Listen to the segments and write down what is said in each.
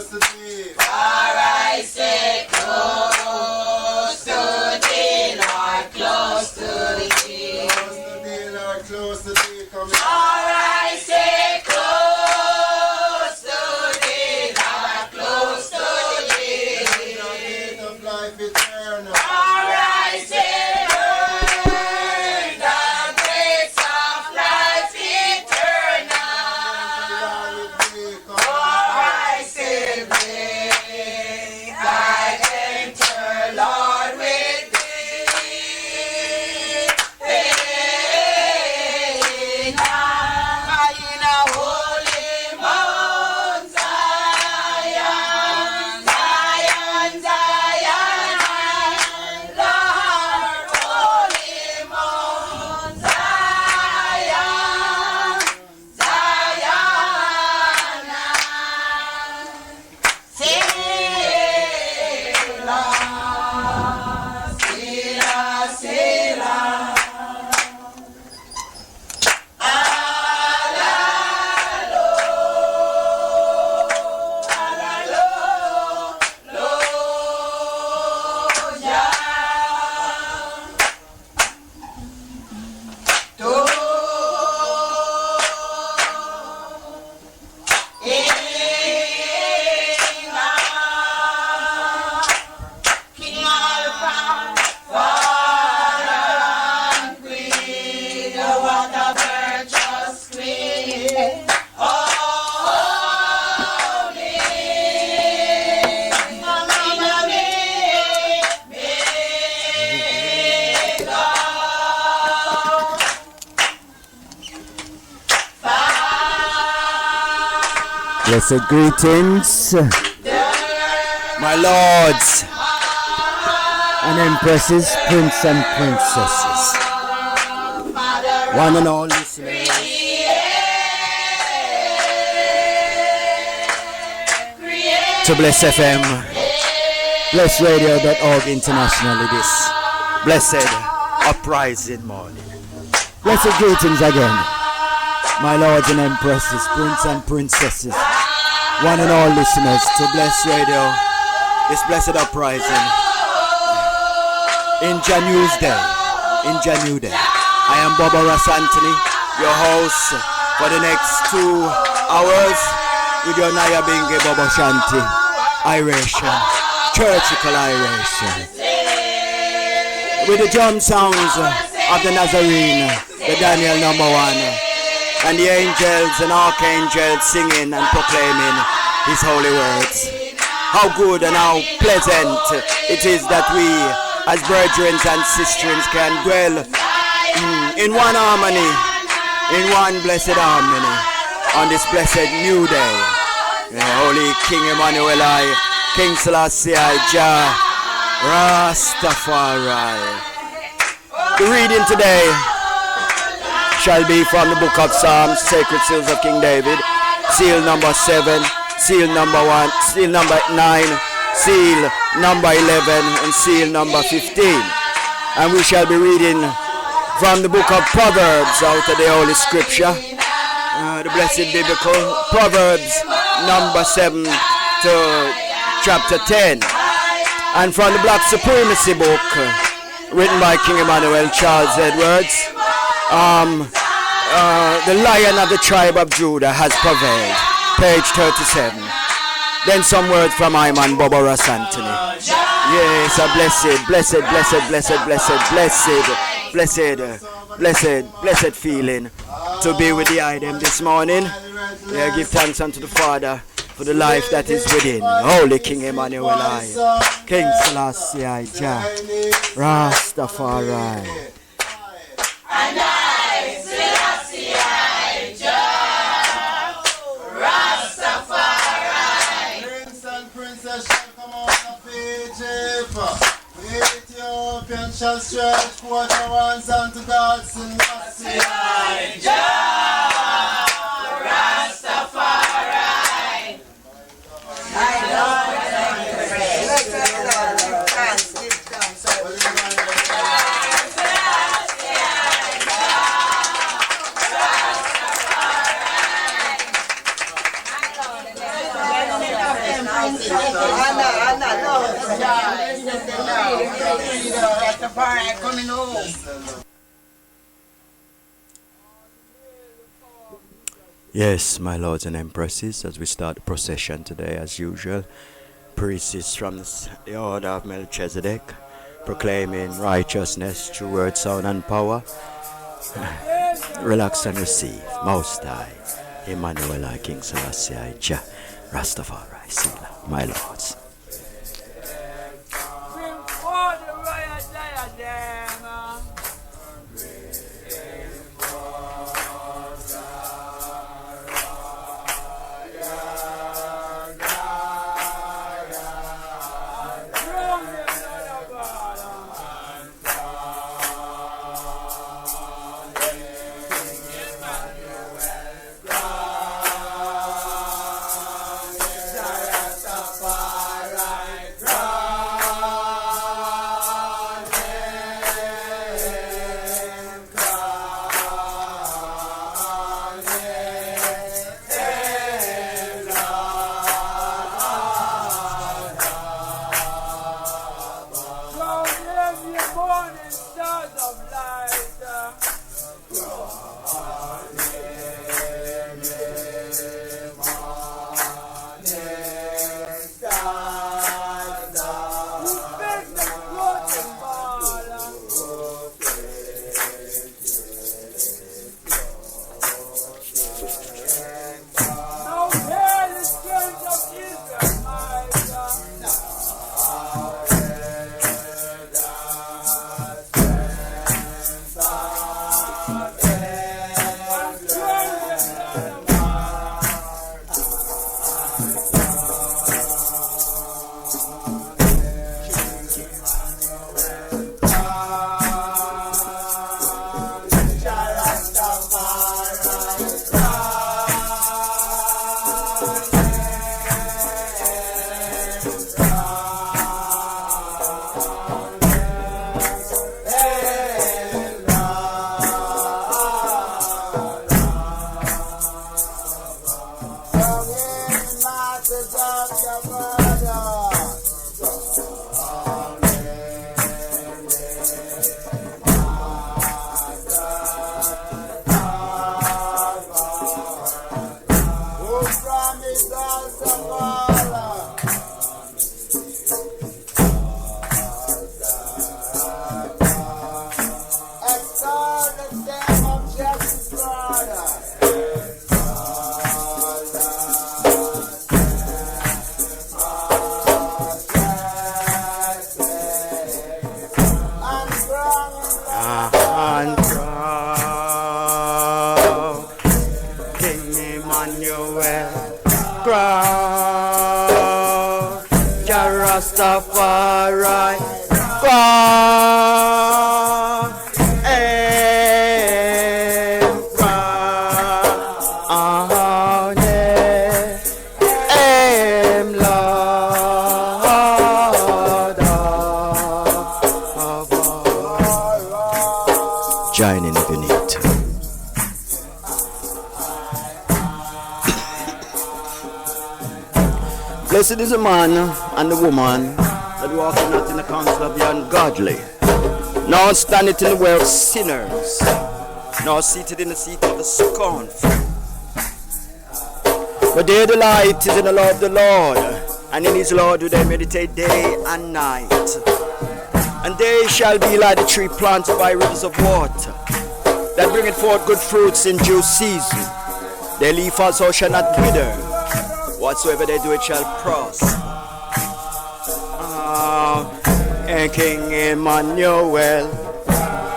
close to thee. For I stay close to thee, Lord, close to thee. Close to thee, Lord, close to thee. Come For I stay close to thee, Lord, close to thee. the gate of life eternal. For I stay burn the gates of life eternal. For I say, I enter, Lord, with thee. In a holy Mount Zion, Zion, Zion, Lord, holy Mount Zion, Zion, Selah, Selah, Selah. King Alpha, Father and Queen, what a virtuous queen. Holy, Blessed greetings, my lords and empresses, prince and princesses, one and all listeners to Bless FM, blessradio.org internationally this blessed uprising morning. Blessed greetings again, my lords and empresses, prince and princesses, one and all listeners to Bless Radio, this blessed uprising in Janu's day, I am Bobo Antony, your host for the next 2 hours with your Naya Bingi Bobo Shanti, Iration, churchical Iration. With the drum sounds of the Nazarene, the Daniel number 1, and the angels and archangels singing and proclaiming his holy words. How good and how pleasant it is that we as brethren and sisters can dwell in one harmony, in one blessed harmony on this blessed new day. Holy King Emmanuel, King Selassie, Jah, Rastafari. The reading today shall be from the book of Psalms, Sacred Seals of King David, seal number 7, seal number 1, seal number 9, seal number 11, and seal number 15. And we shall be reading from the book of Proverbs out of the Holy Scripture, the blessed biblical Proverbs number 7 to chapter 10. And from the Black Supremacy book, written by King Emmanuel Charles Edwards, the Lion of the tribe of Judah has prevailed, page 37. Then some words from my man Bobo Antony. Yes, a blessed feeling to be with the item this morning. Yeah, give thanks unto the Father for the life that is within. Holy King Emmanuel, King Selassie, Jah, Rastafari. and I, Selassie, Jah, Rastafari. Prince and princess shall come out of Egypt. Ethiopian shall stretch forth their hands unto God, Selassie. Jah, Rastafari. My Lord, Yes, my lords and empresses, as we start the procession today, as usual, priests from the order of Melchizedek, proclaiming righteousness through word, sound, and power. Relax and receive, Most High, Emmanuel, our King Selassie, Jah, Rastafari, Sila, my lords. Join in if you need to. Blessed is the man and the woman that walketh not in the counsel of the ungodly, nor standeth in the way of sinners, nor seated in the seat of the scornful. But their delight is in the law of the Lord, and in his law do they meditate day and night. And they shall be like the tree planted by rivers of water, that bringeth forth good fruits in due season. Their leaf also shall not wither, whatsoever they do it shall prosper. And King Emmanuel,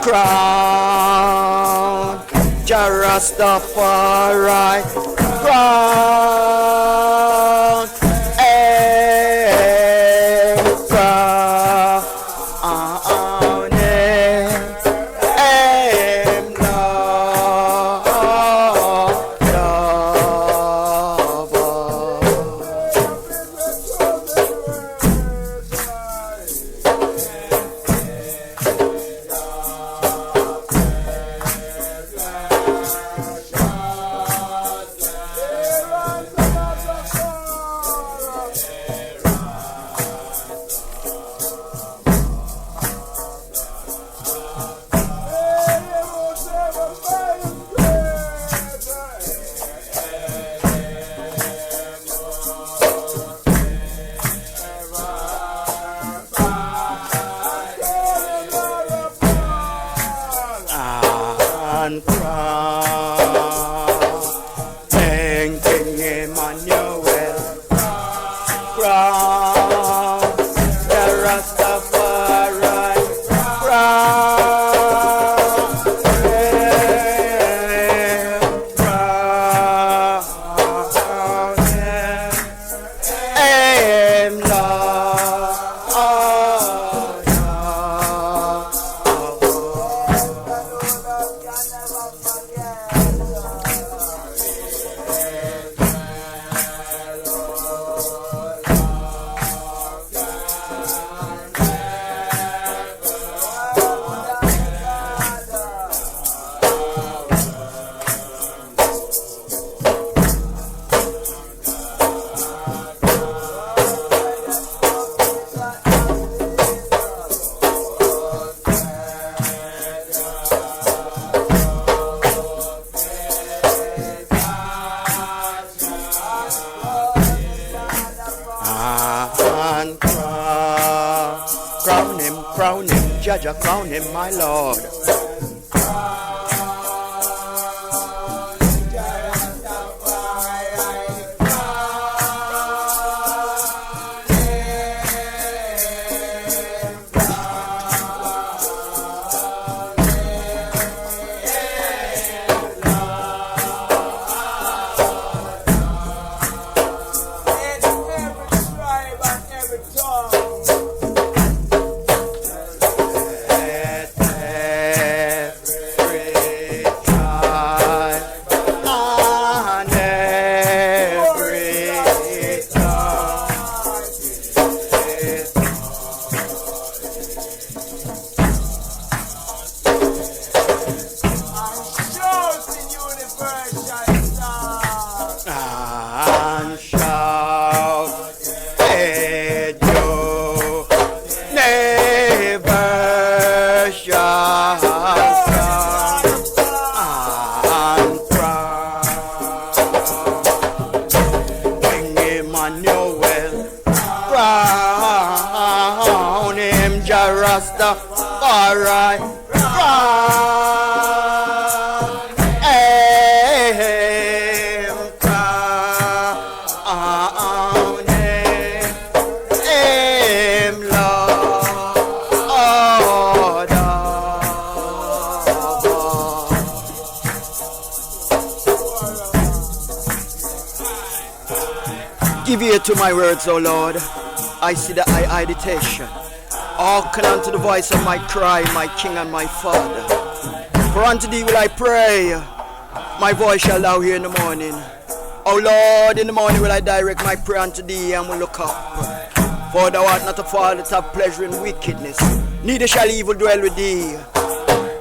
crown, Jah Rastafari, crown, crown the Rastafari crown him, Lord. And crown him, Jaja, crown him, my Lord. And shout, hey, you never shall stop and proud. King Emmanuel, crown him, Jarastafari, give ear to my words, O Lord. I see the eye meditation. Hearken unto the voice of my cry, my King and my Father. For unto thee will I pray. My voice shall thou hear in the morning. O Lord, in the morning will I direct my prayer unto thee and will look up. For thou art not a father that have pleasure in wickedness, neither shall evil dwell with thee.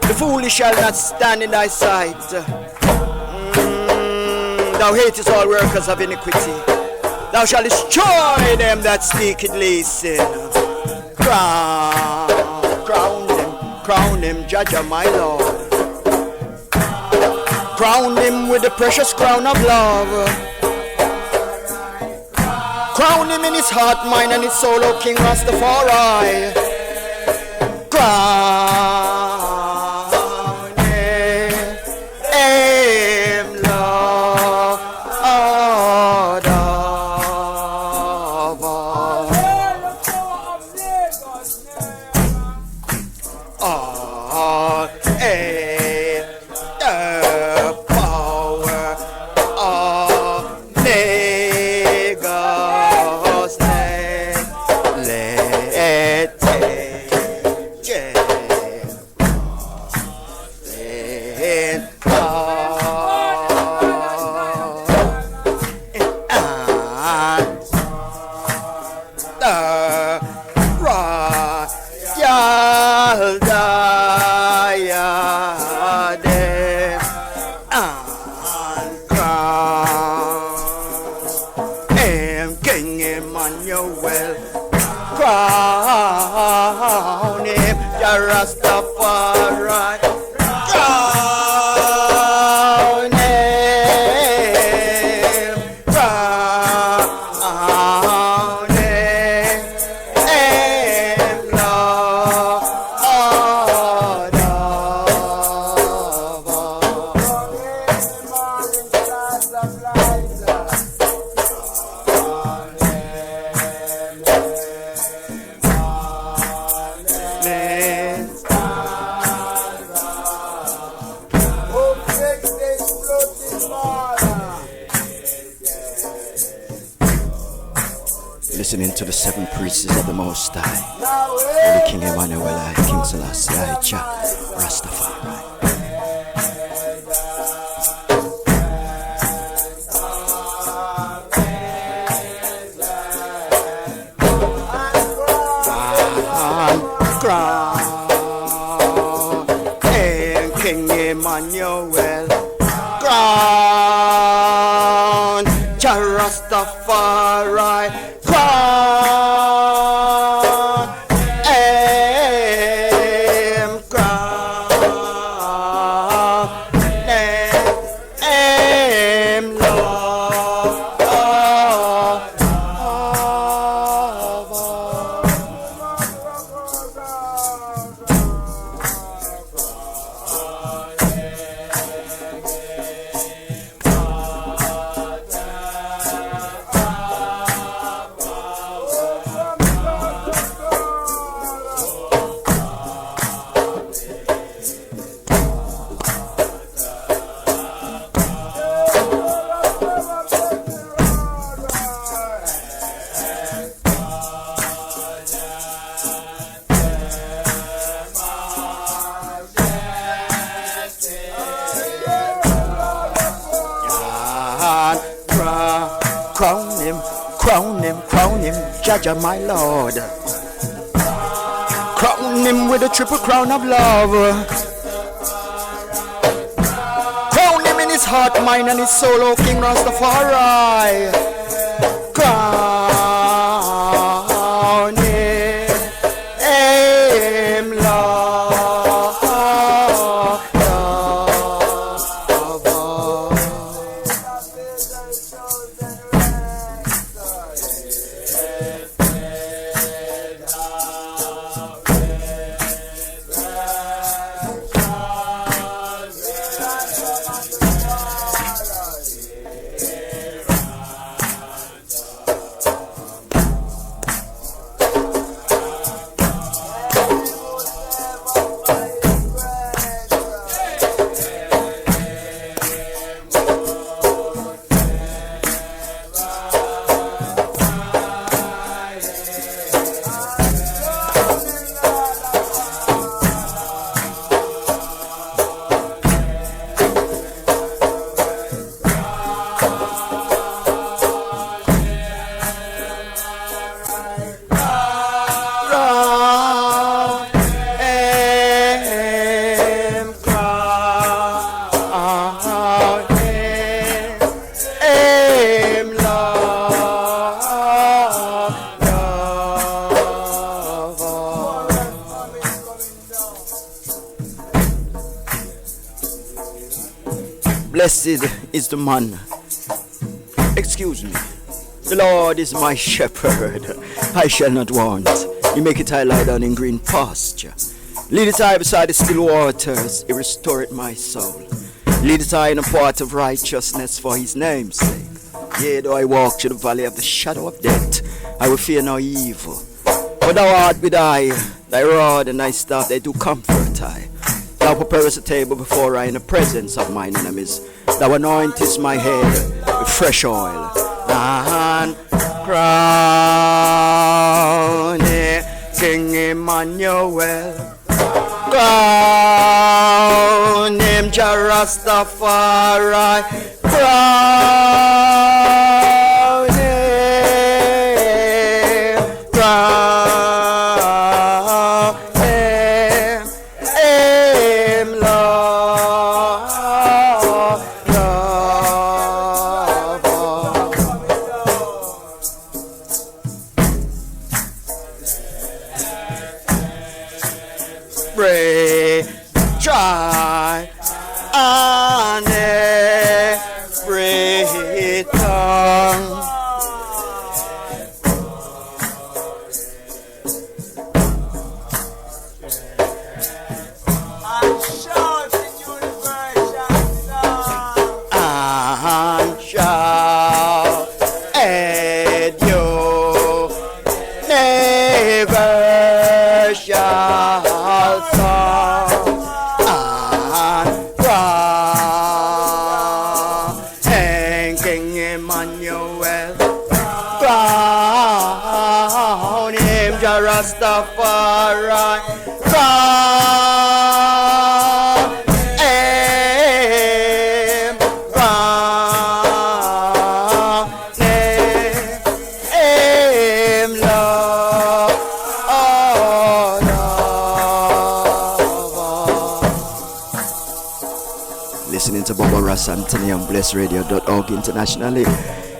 The foolish shall not stand in thy sight. Thou hatest all workers of iniquity. Thou shalt destroy them that sneakily sin. Crown him, Jaja, my Lord. Crown him with the precious crown of love. Crown him in his heart, mind, and his soul, O King Rastafari. Crown him, Lord of all. The power of Lagos, let King Emmanuel, crown him, the Rastafari, crown him, crown him, Lord of all. listening to the seven priests of the Most High. Holy King Emmanuel, I, King Selassie, I, Jah, Rastafari. Crown, and King Emmanuel, crown, Jah Rastafari, crown, crown him, Jaja my Lord. Crown him with a triple crown of love. Crown him in his heart, mind and his soul, O King Rastafari. Crown him, Lord. Blessed is the man. Excuse me. The Lord is my shepherd. I shall not want. He maketh I lie down in green pasture. Leadeth I beside the still waters. He restoreth my soul. Leadeth I in a path of righteousness for his name's sake. Yea, though I walk through the valley of the shadow of death, I will fear no evil. For thou art with I, thy rod and thy staff, they do comfort I. Thou preparest a table before I in the presence of mine enemies. Thou anointest my head with fresh oil. And crown King Emmanuel. Crown him Jah Rastafari. Crown him. Crown him, Lord. Pray, try, and every tongue. And shall aid you, never shall fall and cry. Jah Rastafari. Listening to Bobo Antony on blessradio.org internationally.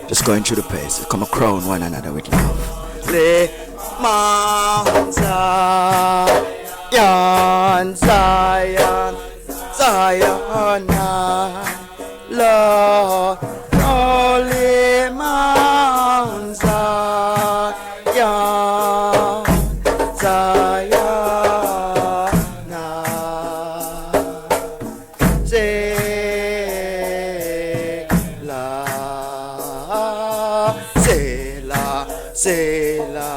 Just going through the pace. Come a crown one another with love. Le Mount Zion, Zion, Zion, Lord, Holy Mount Zion, Zion. Selah,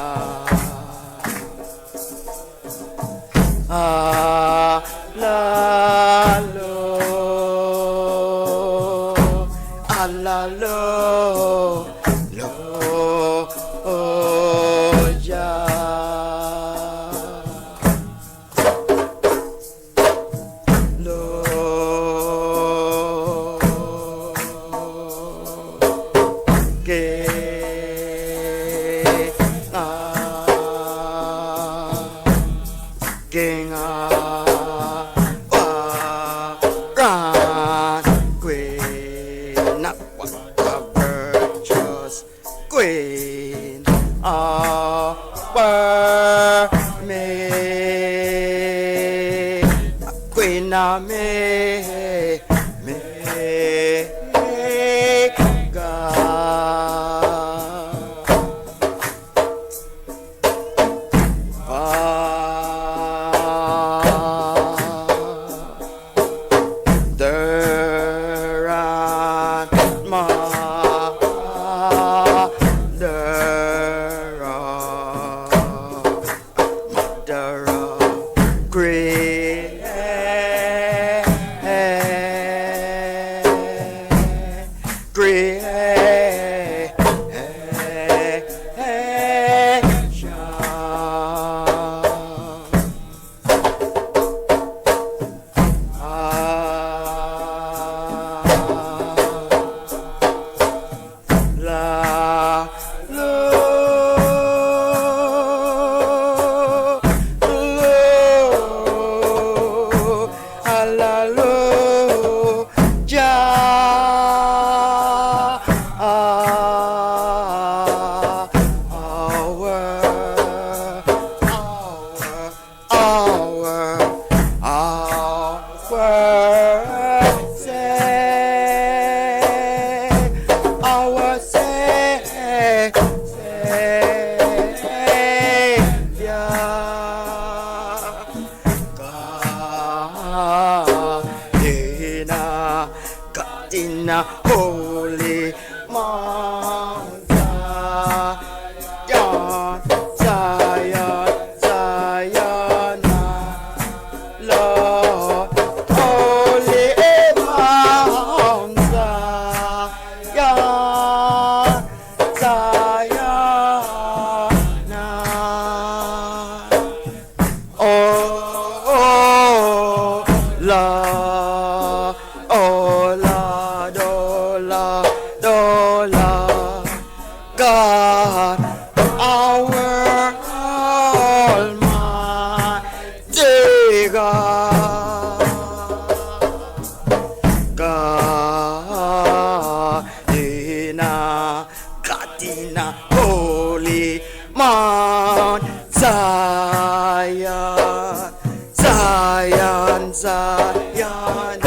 King Queen, not what a virtuous Queen our me, Queen of me, Holy Mount Zion, Zion, Zion, Lord, Holy Mount Zion, Zion, oh, Lord, oh, Lord, oh, Lord, oh, Lord, God, our Almighty God, God in a holy Mount Zion, Zion, Zion,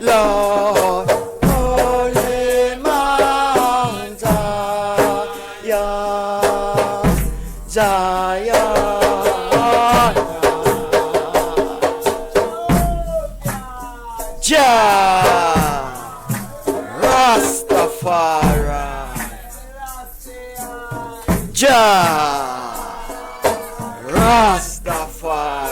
Lord, holy Mount Zion, Zion, Jah Rastafari, Jah Rastafari.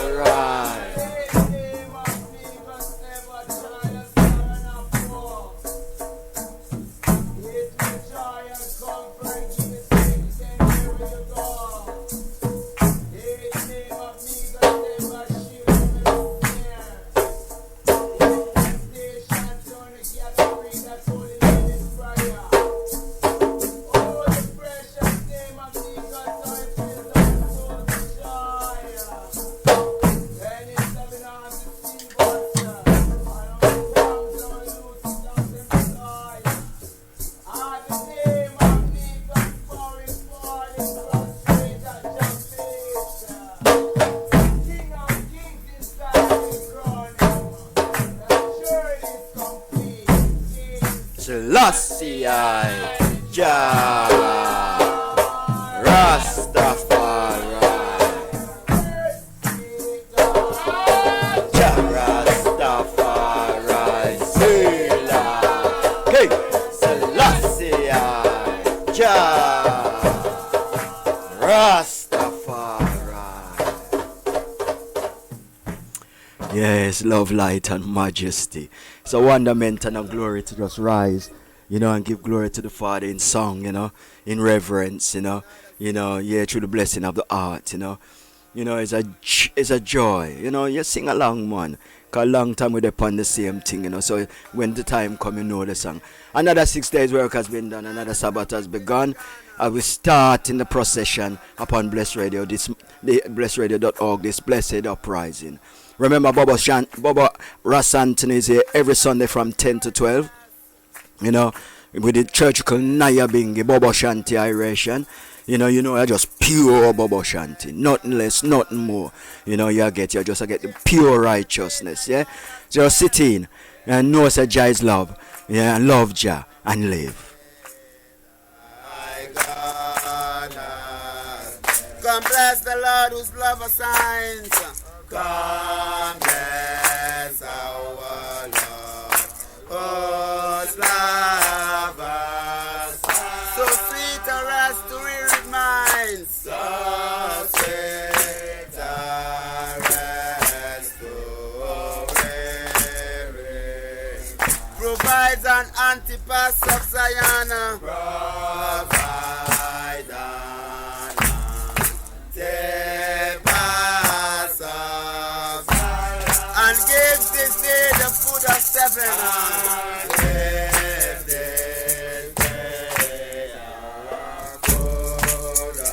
Selassie, Jah Rastafari, Jah Rastafari, Selah, hey, Selassie, Jah Rastafari. Yes, love, light, and majesty. It's a wonderment and a glory to just rise, and give glory to the Father in song, in reverence, yeah, through the blessing of the heart, it's a joy, you sing along, man. Cause a long time we're upon the same thing, so when the time comes, you know the song. Another 6 days work has been done, another Sabbath has begun. I will start in the procession upon Blessed Radio, the blessedradio.org, this blessed uprising. Remember, Bobo Ras Antony is here every Sunday from 10 to 12. With the church called Naya Bingi, Bobo Shanti Iration. I just pure Bobo Shanti. Nothing less, nothing more. You get the pure righteousness, yeah? So sit in and know that Jah is love. Yeah, and love Jah and live. Come bless the Lord whose love assigns. Come bless our Lord whose love us. So sweet a rest to weary minds. So sweet a rest to weary. Provides an antipas of Zion. Provide an antipas of Zion. And give this day the food of seven. And give this day the food of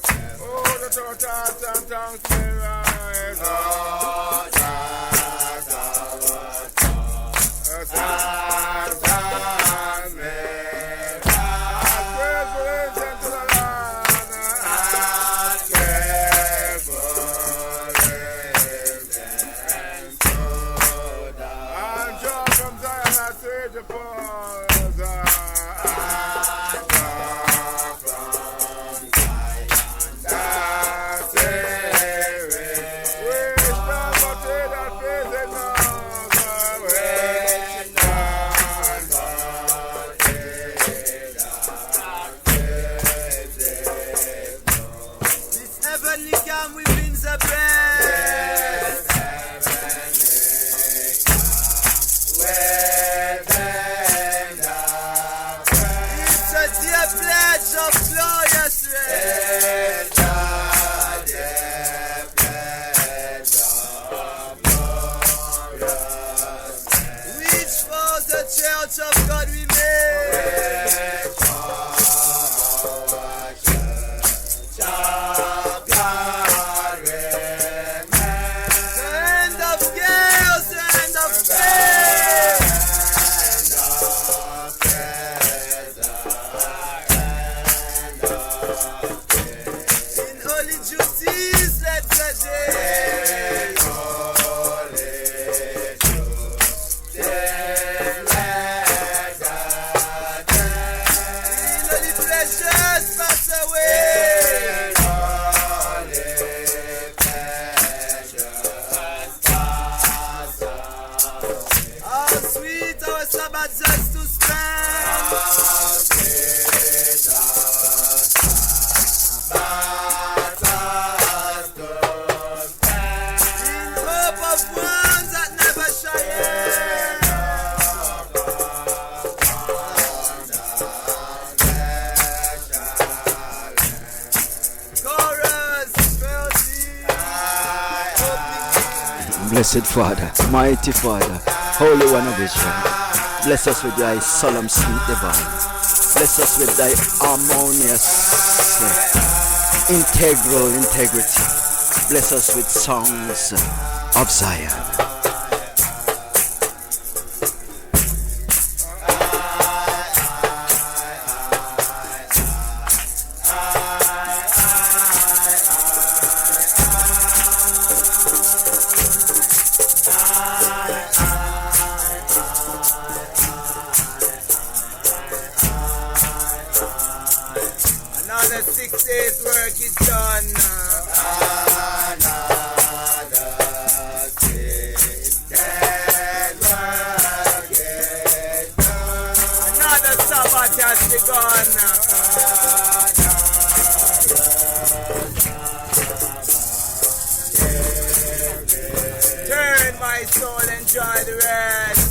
seven. Oh, the tongues and tongues may rise. Oh, Blessed Father, mighty Father, Holy One of Israel, bless us with thy solemn sleep divine. Bless us with thy harmonious, integral integrity. Bless us with songs of Zion. day's work is done. Another Sabbath has begun. Turn my soul, enjoy the rest.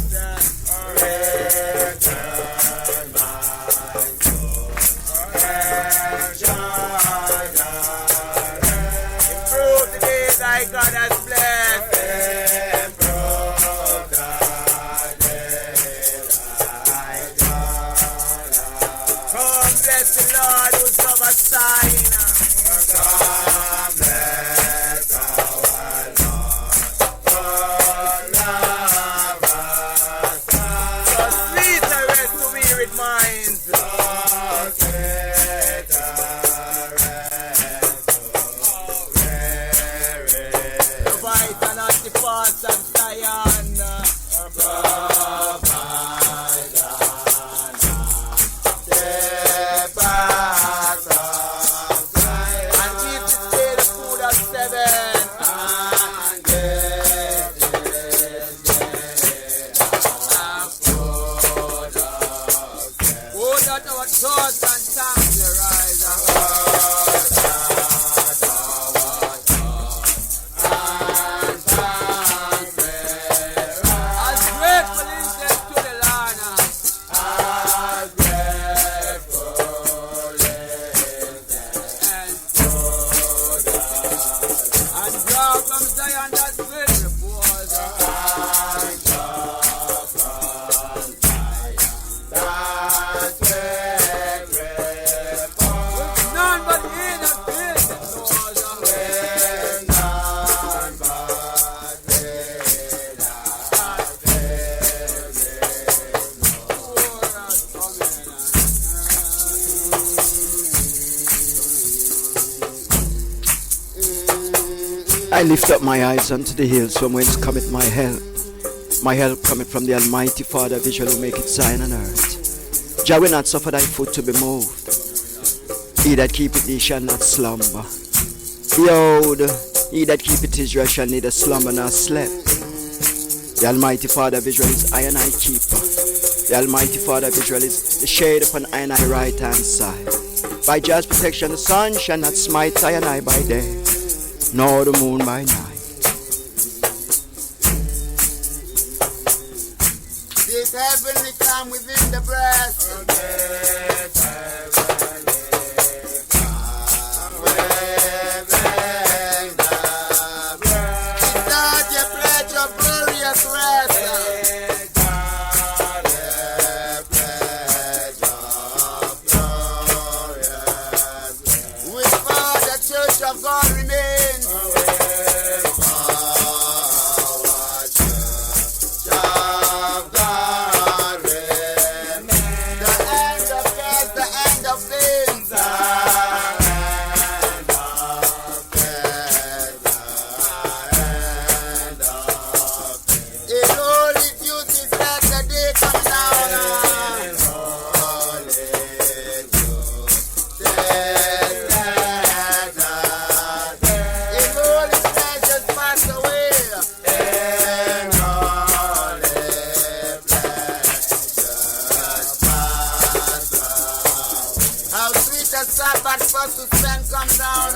Improve the day thy God has blessed. Come bless the Lord who's of a sign. So sweet the rest to wearied minds. The white and not the fast and Zion. And eat this day the food of seven. Oh, that our thoughts and tongues may rise. As grateful incense to the Lord. And draw from Zion that great repose. With none but he that feels it knows. I lift up my eyes unto the hills from whence cometh my help. My help cometh from the Almighty Father, visually make it sign on earth. Jah will not suffer thy foot to be moved. He that keepeth thee shall not slumber. Behold, he that keepeth Israel shall neither slumber nor sleep. The Almighty Father of Israel is I and I keeper. The Almighty Father of Israel is the shade upon I and I right hand side. By Jah's protection the sun shall not smite I and I by day, nor the moon by night. This heavenly calm within the breast. Start your pledge of glorious rest. With all the church of God remains. Sabbath first to spend come down.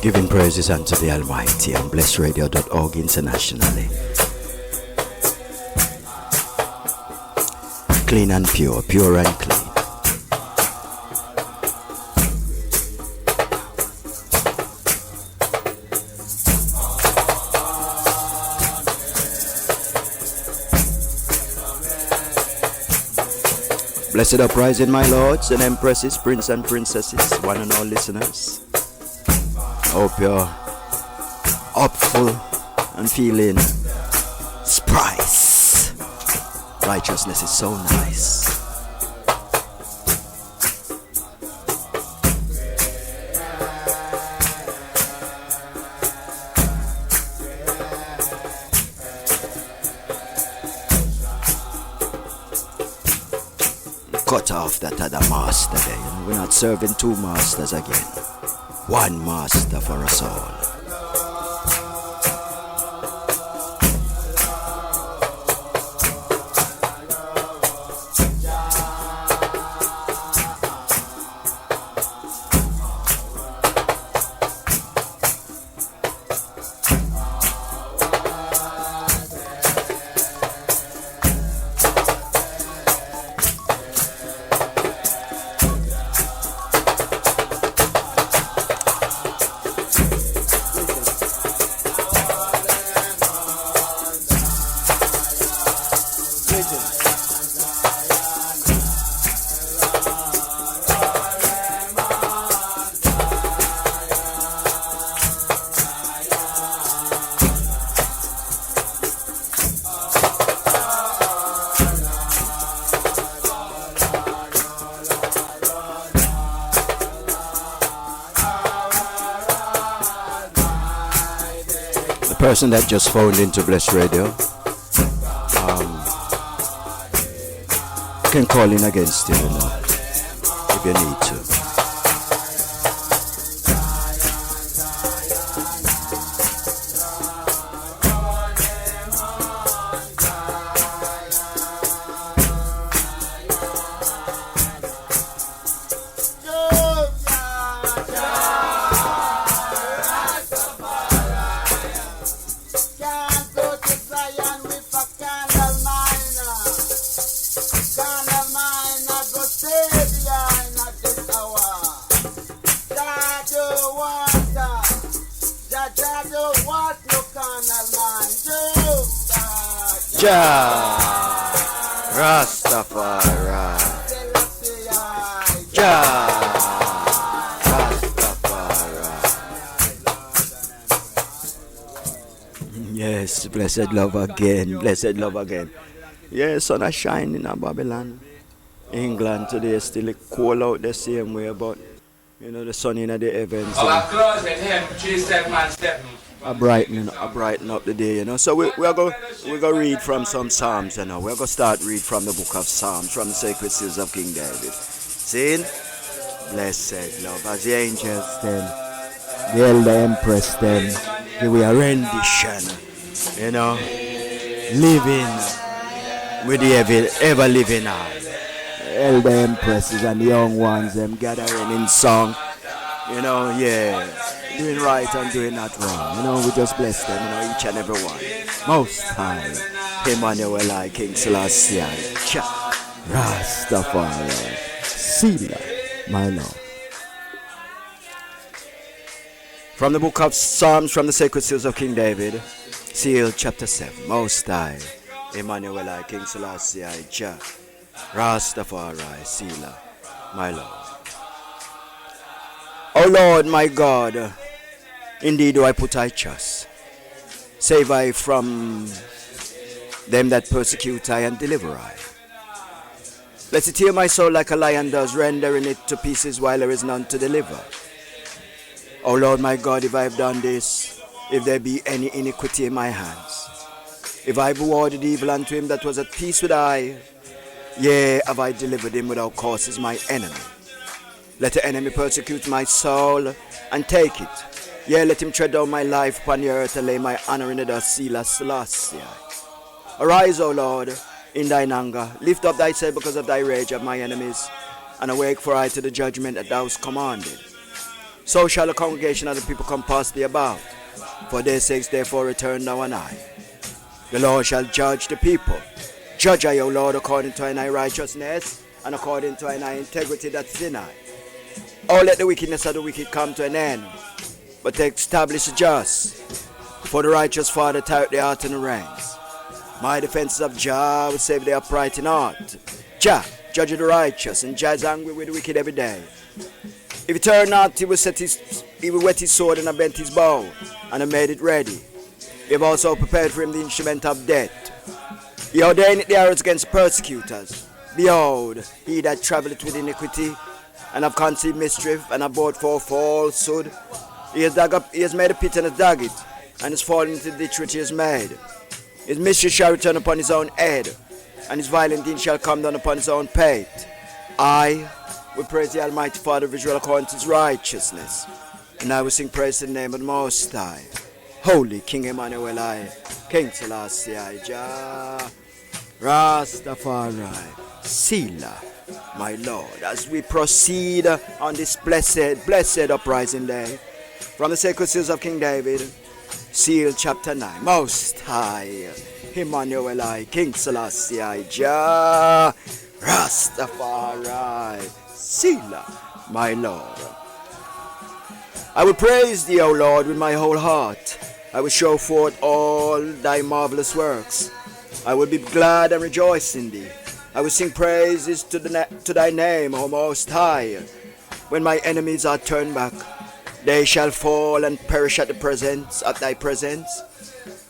Giving praises unto the Almighty and blessradio.org internationally. Clean and pure, pure and clean. Blessed uprising, my lords and empresses, prince and princesses, one and all listeners. Hope you're hopeful and feeling surprise. Righteousness is so nice. Cut off that other master there. You know, we're not serving two masters again. One master for us all. Person that just phoned into Bless Radio can call in against you, you know, if you need to. Yes, blessed love again, blessed love again. Yes, sun is shining in Babylon. England today is still cold out the same way, but you know the sun in the heavens. I brighten up the day, you know. So we're going to read from some Psalms, you know. We're going to start read from the book of Psalms, from the sacred seals of King David. See? Blessed love, as the angels then, the elder empress then, give we a rendition, you know, living with the ever living eye. Elder empresses and the young ones, them gathering in song, you know, yeah, doing right and doing not wrong, you know, we just bless them, you know, each and every one. Most High, Emmanuel, King Selassie, Rastafari, Selah, my Lord. From the book of Psalms, from the sacred seals of King David, seal chapter 7, Most High, Emmanuel, King Selassie, Rastafari, Selah, my Lord. O Lord, my God, indeed do I put I trust. Save I from them that persecute I and deliver I. Let it hear my soul like a lion does, rendering it to pieces while there is none to deliver. O Lord, my God, if I have done this, if there be any iniquity in my hands, if I have rewarded evil unto him that was at peace with I, yea, have I delivered him without causes my enemy. Let the enemy persecute my soul and take it. Yea, let him tread down my life upon the earth and lay my honor in the dust. Selah, Selassie. Arise, O Lord, in thine anger. Lift up thyself because of thy rage of my enemies, and awake for I to the judgment that thou hast commanded. so shall the congregation of the people compass thee about. For their sakes therefore return thou and I. The Lord shall judge the people. Judge I, O Lord, according to thy righteousness, and according to thy integrity that is in I. Oh, let the wickedness of the wicked come to an end, but establish the just. For the righteous Father tear out the heart and the reins. My defenses of Jah will save the upright in heart. Jah, judge of the righteous, and Jah is angry with the wicked every day. If he turn not, he will wet his sword and have bent his bow, and have made it ready. He have also prepared for him the instrument of death. He ordained the arrows against persecutors. Behold, he that travelleth with iniquity, and have conceived mischief, and have brought forth falsehood. He has made a pit and has dug it, and is fallen into the ditch which he has made. His mischief shall return upon his own head, and his violent deed shall come down upon his own pate. I will praise the Almighty Father of Israel according to his righteousness, and I will sing praise to the name of the Most High. Holy King Emmanuel, King Selassie, Jah, Rastafari, Sila, my Lord, as we proceed on this blessed uprising day, from the sacred seals of King David, Seal chapter 9, Most High, Emmanuel, King Selassie, Jah, Rastafari, Sila, my Lord. I will praise thee, O Lord, with my whole heart. I will show forth all thy marvelous works. I will be glad and rejoice in thee. I will sing praises to thy name, O Most High. When my enemies are turned back, they shall fall and perish at thy presence.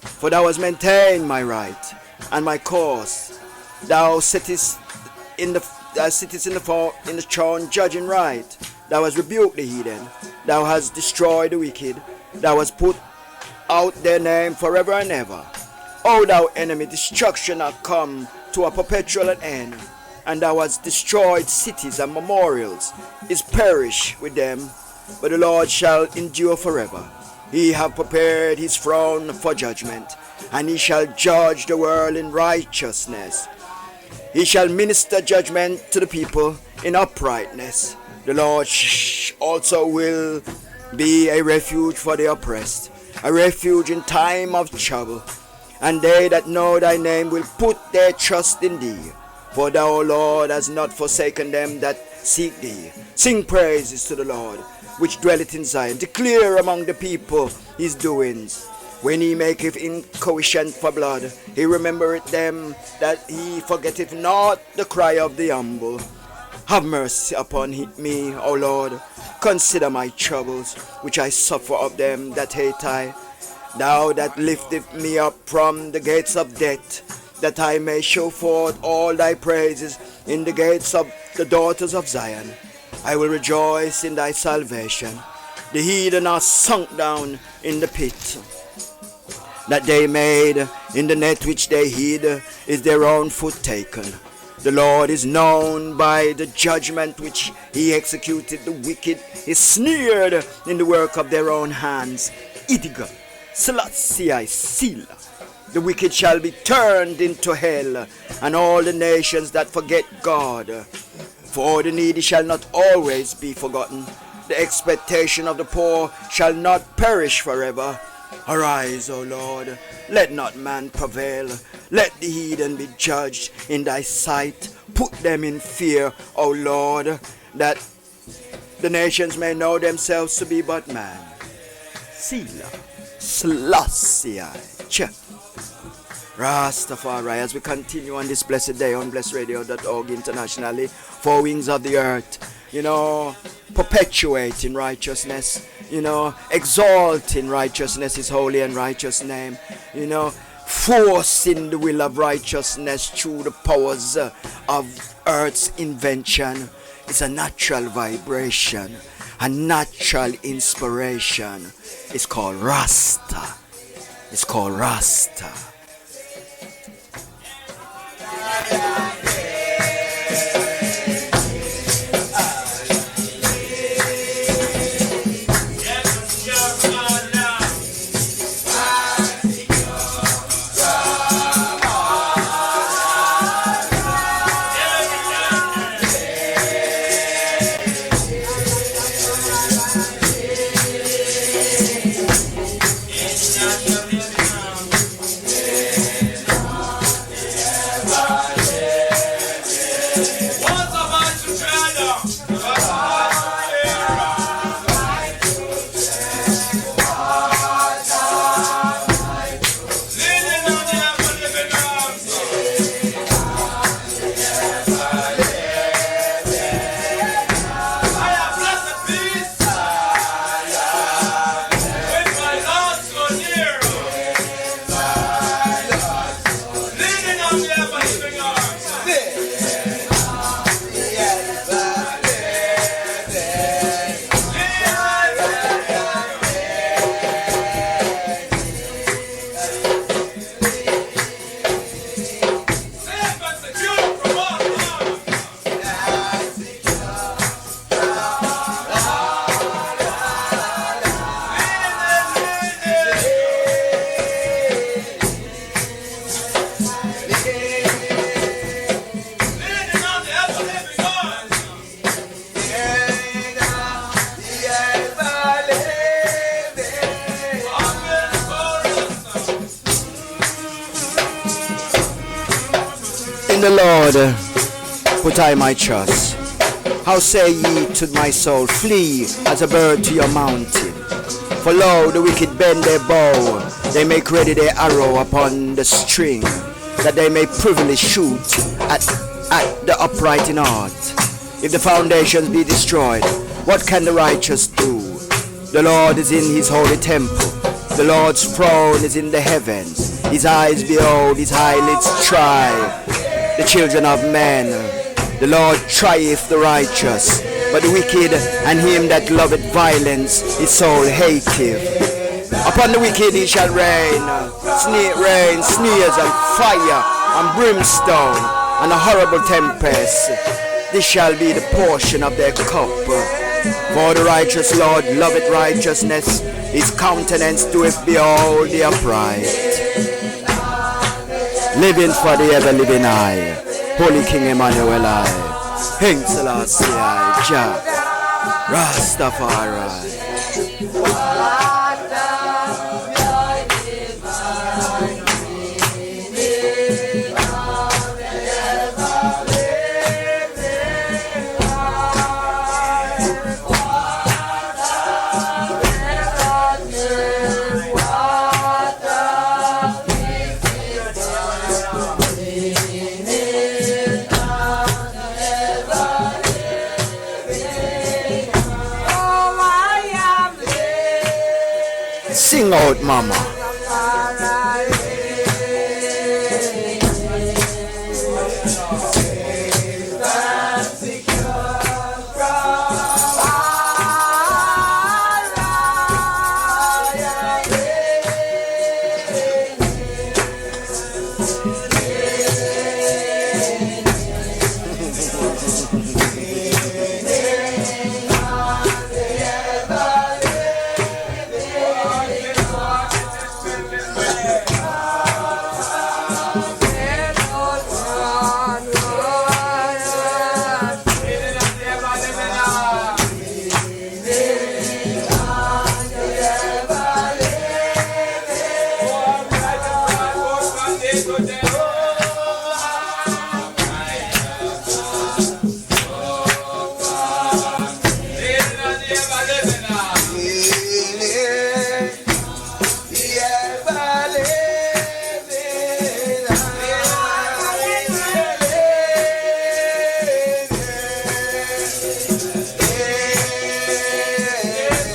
For thou hast maintained my right and my cause. Thou sittest in the throne judging right. Thou hast rebuked the heathen. Thou hast destroyed the wicked. Thou hast put out their name forever and ever. O thou enemy, destruction hath come to a perpetual end, and thou hast destroyed cities and memorials, is perish with them, but the Lord shall endure forever. He hath prepared his throne for judgment, and he shall judge the world in righteousness. He shall minister judgment to the people in uprightness. The Lord also will be a refuge for the oppressed, a refuge in time of trouble. And they that know thy name will put their trust in thee. For thou, Lord, hast not forsaken them that seek thee. Sing praises to the Lord, which dwelleth in Zion. Declare among the people his doings. When he maketh inquisition for blood, he remembereth them, that he forgetteth not the cry of the humble. Have mercy upon me, O Lord. Consider my troubles, which I suffer of them that hate I. Thou that liftest me up from the gates of death, that I may show forth all thy praises in the gates of the daughters of Zion. I will rejoice in thy salvation. The heathen are sunk down in the pit that they made. In the net which they hid is their own foot taken. The Lord is known by the judgment which he executed. The wicked is sneered in the work of their own hands. Idiga, Selassie, Sila. The wicked shall be turned into hell, and all the nations that forget God. For the needy shall not always be forgotten. The expectation of the poor shall not perish forever. Arise, O Lord, let not man prevail. Let the heathen be judged in thy sight. Put them in fear, O Lord, that the nations may know themselves to be but man. Sila, Selassie, Rastafari, as we continue on this blessed day on blessedradio.org internationally, four wings of the earth, perpetuating righteousness, exalting righteousness, his holy and righteous name, forcing the will of righteousness through the powers of earth's invention. It's a natural vibration, a natural inspiration. It's called Rasta. It's called Rasta. In the Lord put I my trust. How say ye to my soul, flee as a bird to your mountain? For lo, the wicked bend their bow, they make ready their arrow upon the string, that they may privily shoot at the upright in heart. If the foundations be destroyed, what can the righteous do? The Lord is in his holy temple. The Lord's throne is in the heavens. His eyes behold, his eyelids try the children of men. The Lord trieth the righteous, but the wicked and him that loveth violence his soul hateth. Upon the wicked he shall rain, sneers and fire and brimstone and a horrible tempest. This shall be the portion of their cup. For the righteous Lord loveth righteousness, his countenance doeth behold the upright. Living for the ever-living I, Holy King Emmanuel I, Heng Selassie I, Jah, Rastafari. Sing out, mama.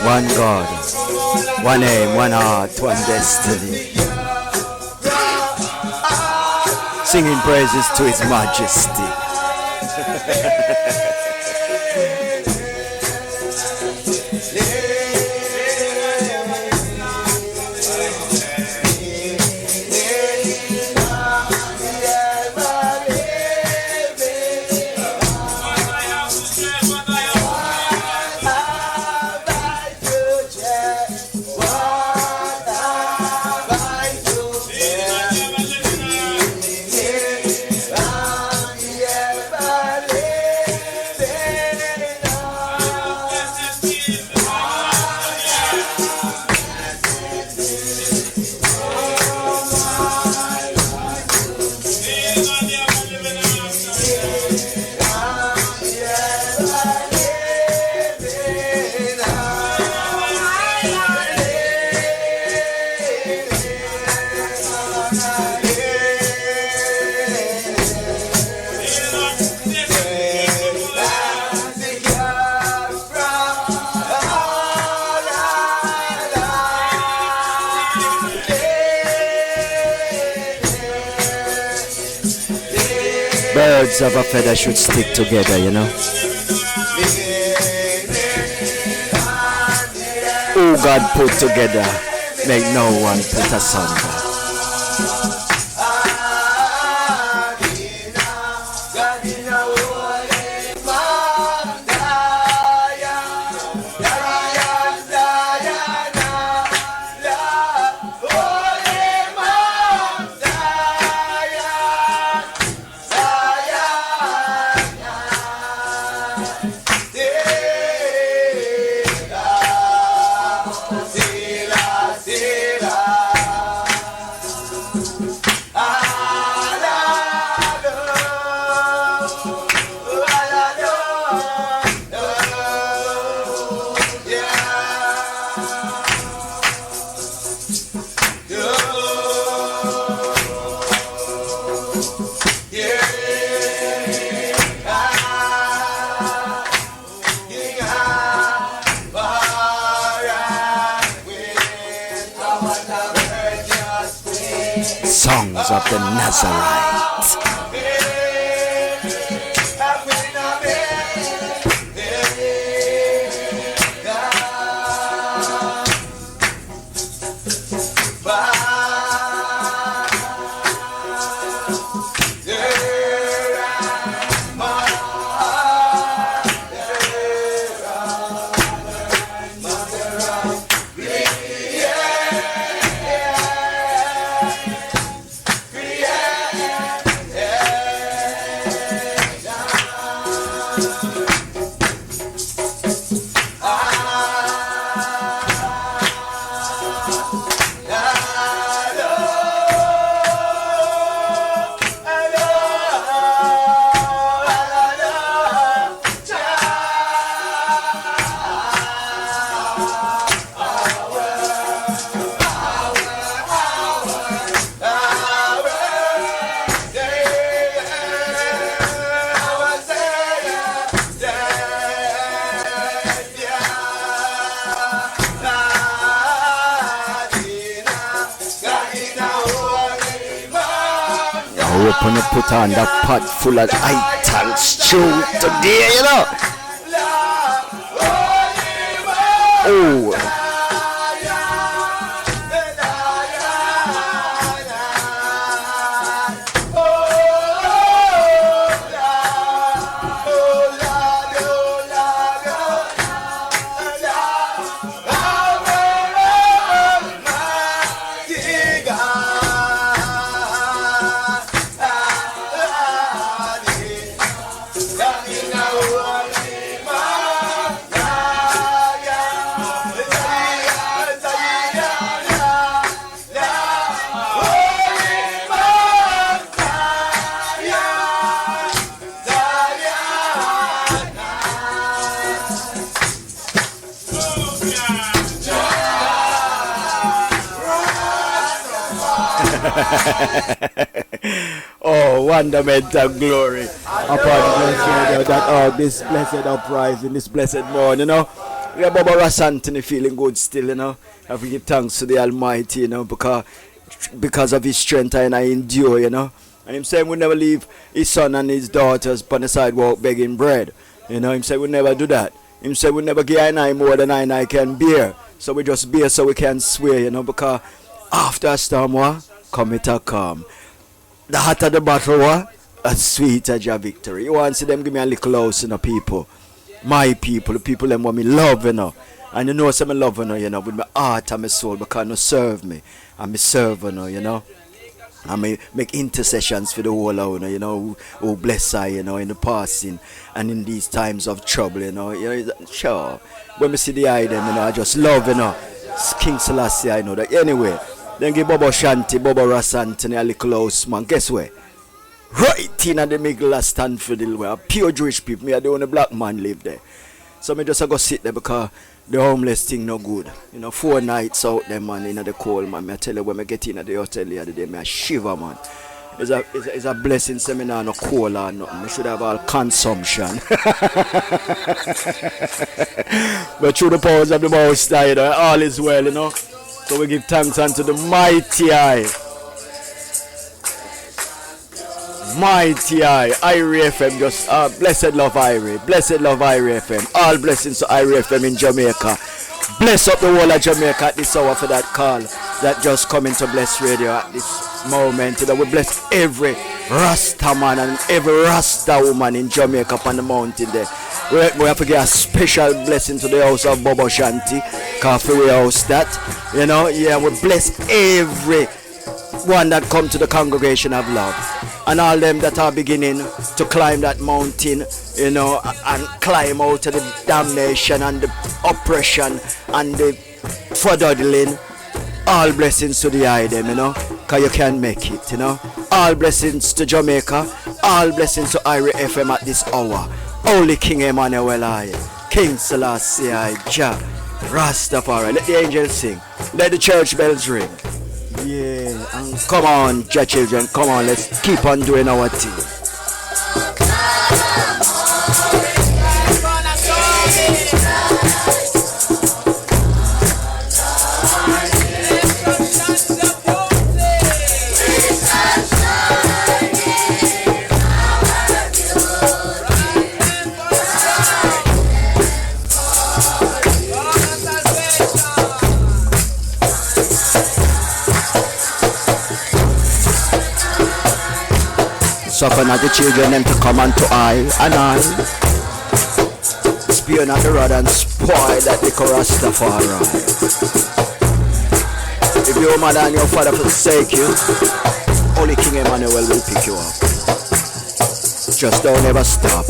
One God, one aim, one heart, one destiny. Singing praises to his majesty. Birds of a feather should stick together, you know. Who God put together, make no one put asunder. tongues of the Nazarite. Open and put on that pot full of ital stew today, you know. Oh. Oh, wonderment and glory upon blessed that this blessed uprising, this blessed morning, you know. Yeah, Bobo Antony feeling good still, you know. I give thanks to the Almighty, you know, because of his strength and I endure, you know. And him saying we never leave his son and his daughters upon the sidewalk begging bread. You know, him say we never do that. Him say we never give I more than I can bear. So we just bear so we can swear, you know, because after a storm, come it a calm. The hotter the battle, the sweeter your victory. You want to see them give me a little house, you know, people. My people, the people them want me love, you know. And you know some love, you know, with my heart and my soul, because you serve me. And me serve, you know. I may make intercessions for the whole, you know, who bless I, you know, in the passing and in these times of trouble, you know. Sure. When we see the eye, them, you know, I just love, you know. King Selassie, I know that. Anyway, then give Bobo Shanti, Bobo Antony a little house, man. Guess where? Right in the middle of Stanford, where pure Jewish people, me are the only black man live there. So me just go sit there because the homeless thing no good. You know, 4 nights out there, man, in the cold, man. I tell you, when I get in at the hotel the other day, I shiver, man. It's a blessing seminar, no cola or nothing. We should have all consumption. But through the powers of the Most High, you know, all is well, you know. So we give thanks unto the mighty eye. Mighty eye, Irie FM, just blessed love Irie, blessed love Irie FM, all blessings to Irie FM in Jamaica. Bless up the whole of Jamaica at this hour for that call that just come into Bless Radio at this moment. You know, we bless every Rasta man and every Rasta woman in Jamaica up on the mountain there. We have to give a special blessing to the house of Bobo Shanti, Coffee House that, you know, yeah, we bless every one that come to the congregation of love. And all them that are beginning to climb that mountain, you know, and climb out of the damnation and the oppression and the fuddling. All blessings to the eye them, you know, because you can make it, you know. All blessings to Jamaica. All blessings to Irie FM at this hour. Holy King Emmanuel I, King Selassie I, Jah, Rastafari. Let the angels sing. Let the church bells ring. Yeah, and come on, Jah children, come on, let's keep on doing our thing. suffer not the children them to come unto I, and I spear not the rod and spoil that the Rastafari. If your mother and your father forsake you, only King Emmanuel will pick you up. Just don't ever stop.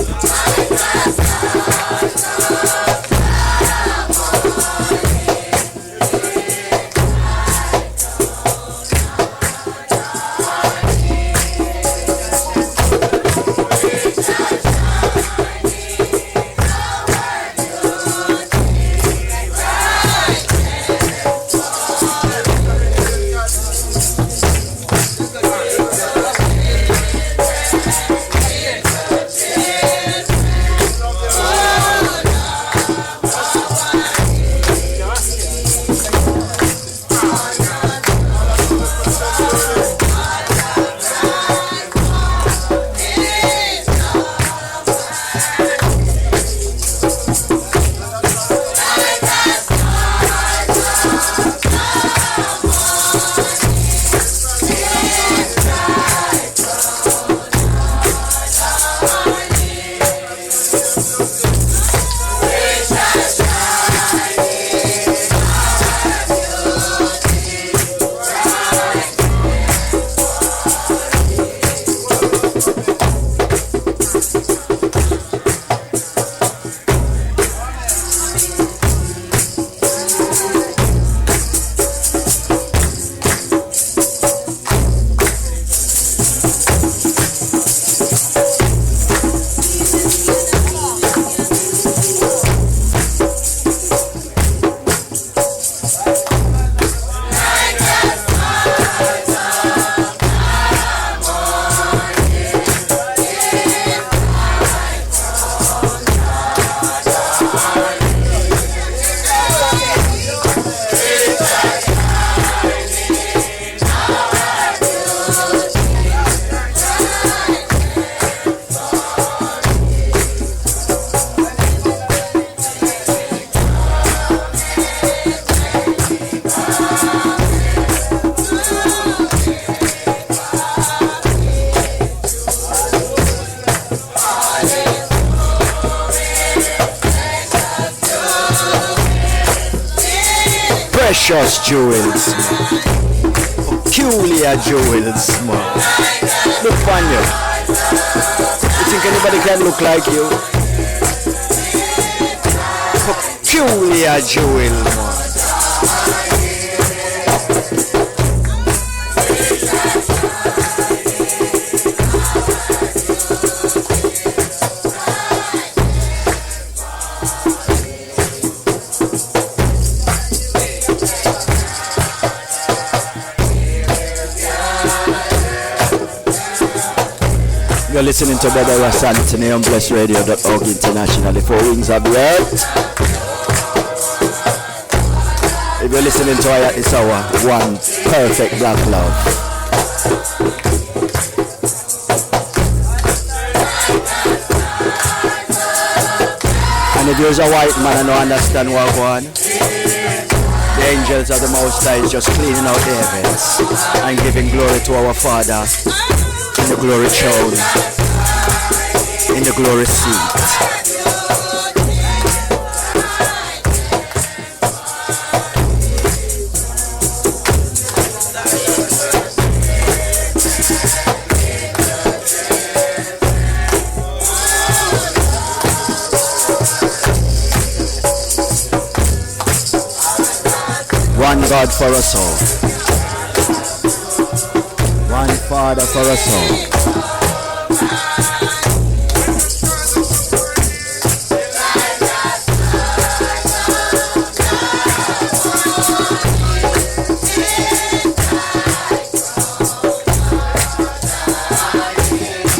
Precious jewels, peculiar jewels, man. Look on you. You think anybody can look like you? Peculiar jewel, man. You're listening to Bobo Antony on blessradio.org internationally, 4 wings of the earth. If you're listening to I at this hour, one perfect black love. And if you're a white man and don't understand what go on, the angels of the Most High is just cleaning out the heavens and giving glory to our Father in the glory throne, in the glory seat. One God for us all. One Father for us all.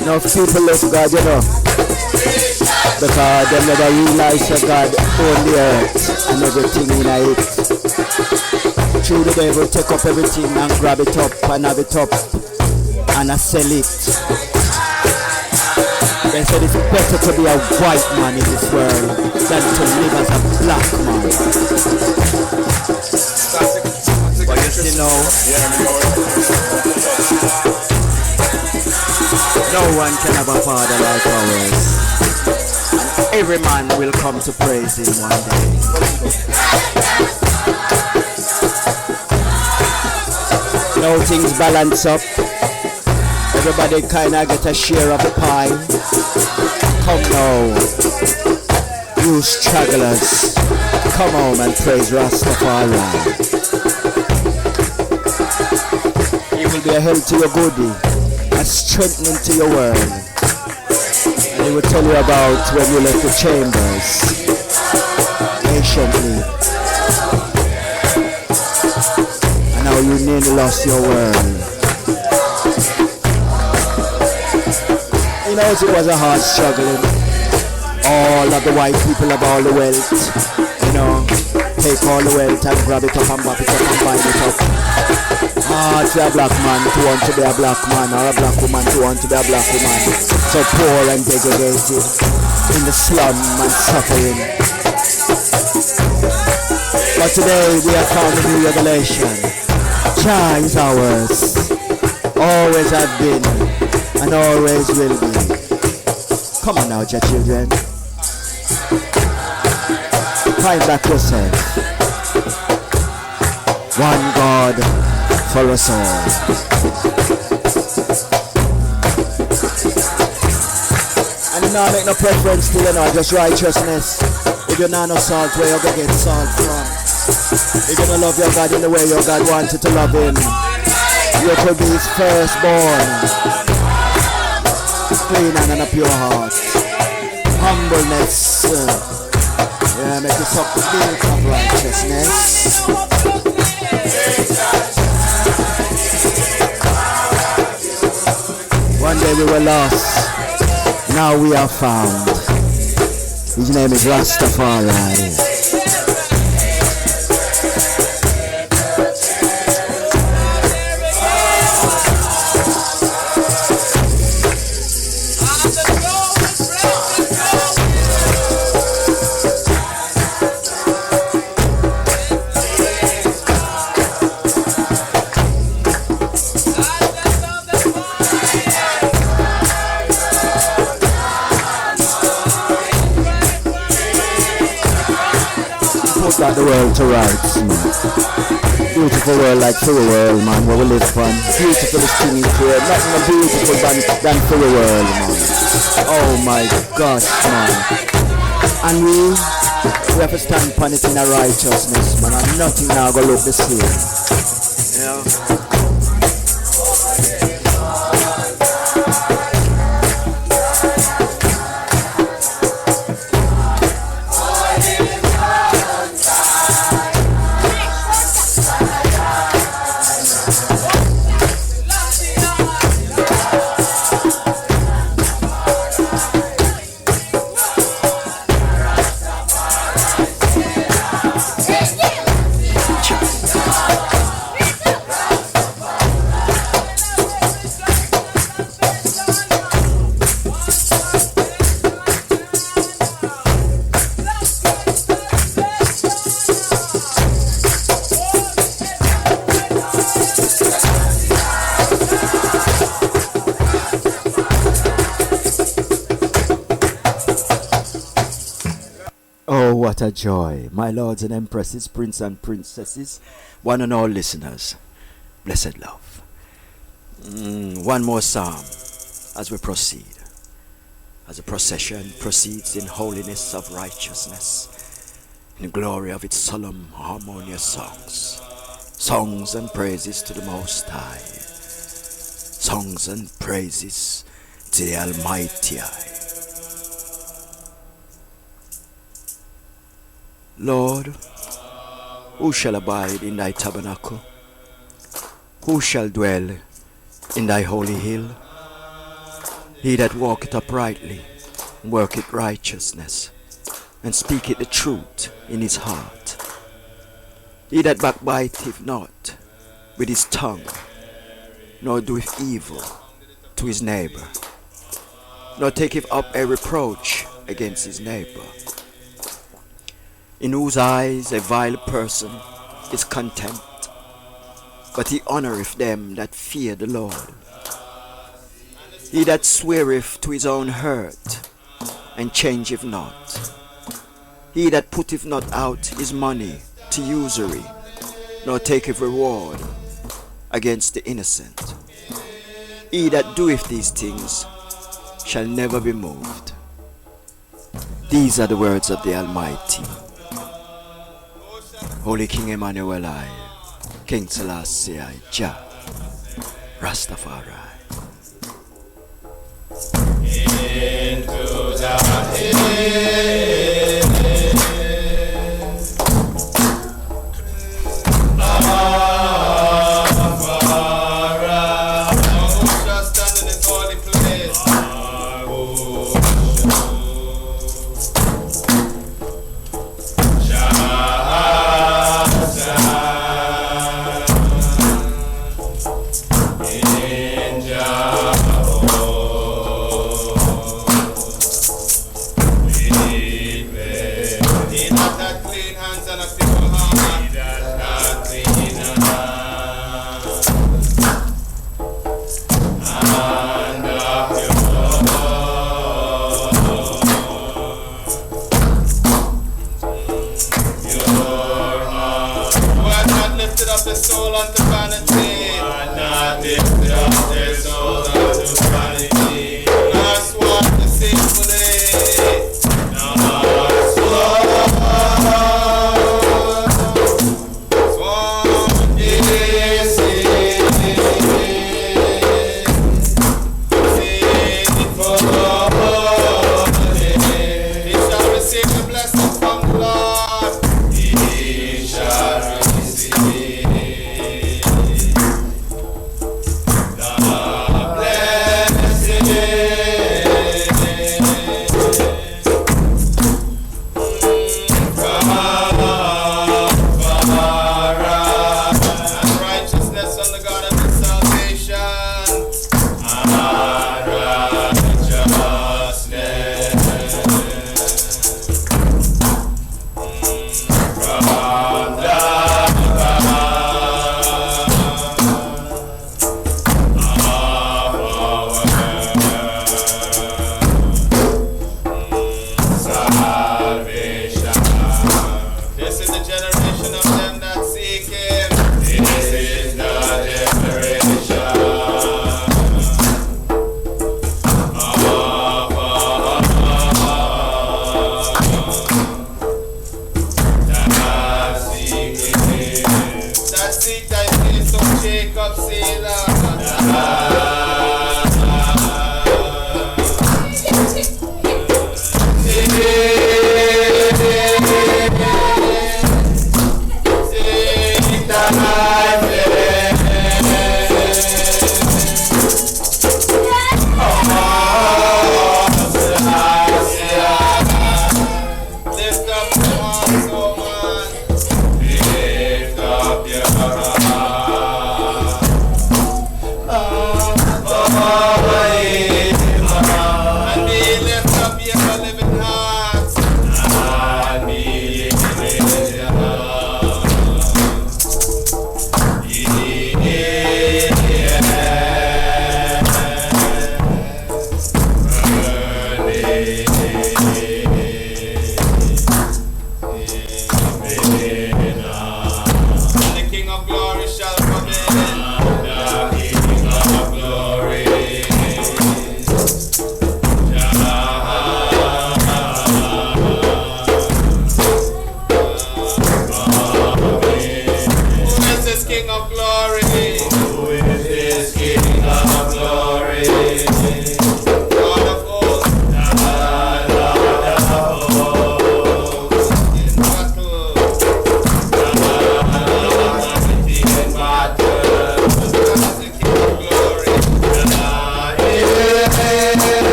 Enough people love God, you know, because they never realize that God owned the earth and everything in it. Through the devil take up everything and grab it up and have it up and sell it. They said it's better to be a white man in this world than to live as a black man. But you see now, No one can have a father like ours. And every man will come to praise him one day. Now things balance up. Everybody kinda get a share of the pie. Come now, you stragglers, come home and praise Rastafari. He will be a help to your goodie, a strengthening to your world. And he will tell you about when you left the chambers patiently. And now you nearly lost your world. He knows it was a hard struggling. All of the white people have all the wealth, you know, take all the wealth and grab it up and wrap it up and bind it up. Hard for a black man to want to be a black man, or a black woman to want to be a black woman. So poor and degraded in the slum and suffering. But today we have found a new revelation. Jah is ours, always have been and always will be. Come on now, Jah children. Find back yourself. One God for us all. And you now make no preference to, you know, just righteousness. If you're not no salt, where you gonna get salt from? If you don't love your God in the way your God wanted to love him, you could be his firstborn. Clean and a pure heart. Humbleness. Yeah, make you suck the milk of righteousness. One day we were lost, now we are found. His name is Rastafari. Got the world to rights, man. Beautiful world like for the world, man, where we live from. Beautiful is king in here. Nothing more beautiful than for the world, man. Oh my gosh, man. And we have to stand upon it in a righteousness, man. And nothing now gonna look the same. Yeah. What a joy, my lords and empresses, prince and princesses, one and all listeners, blessed love. One more psalm as we proceed, as the procession proceeds in holiness of righteousness, in glory of its solemn harmonious songs and praises to the Most High, songs and praises to the Almighty High. Lord, who shall abide in thy tabernacle? Who shall dwell in thy holy hill? He that walketh uprightly, and worketh righteousness, and speaketh the truth in his heart. He that backbiteth not with his tongue, nor doeth evil to his neighbor, nor taketh up a reproach against his neighbor, in whose eyes a vile person is contempt, but he honoureth them that fear the Lord. He that sweareth to his own hurt, and changeth not. He that putteth not out his money to usury, nor taketh reward against the innocent. He that doeth these things shall never be moved. These are the words of the Almighty. Holy King Emmanuel I, King Selassie I, Jah, Rastafari. Into the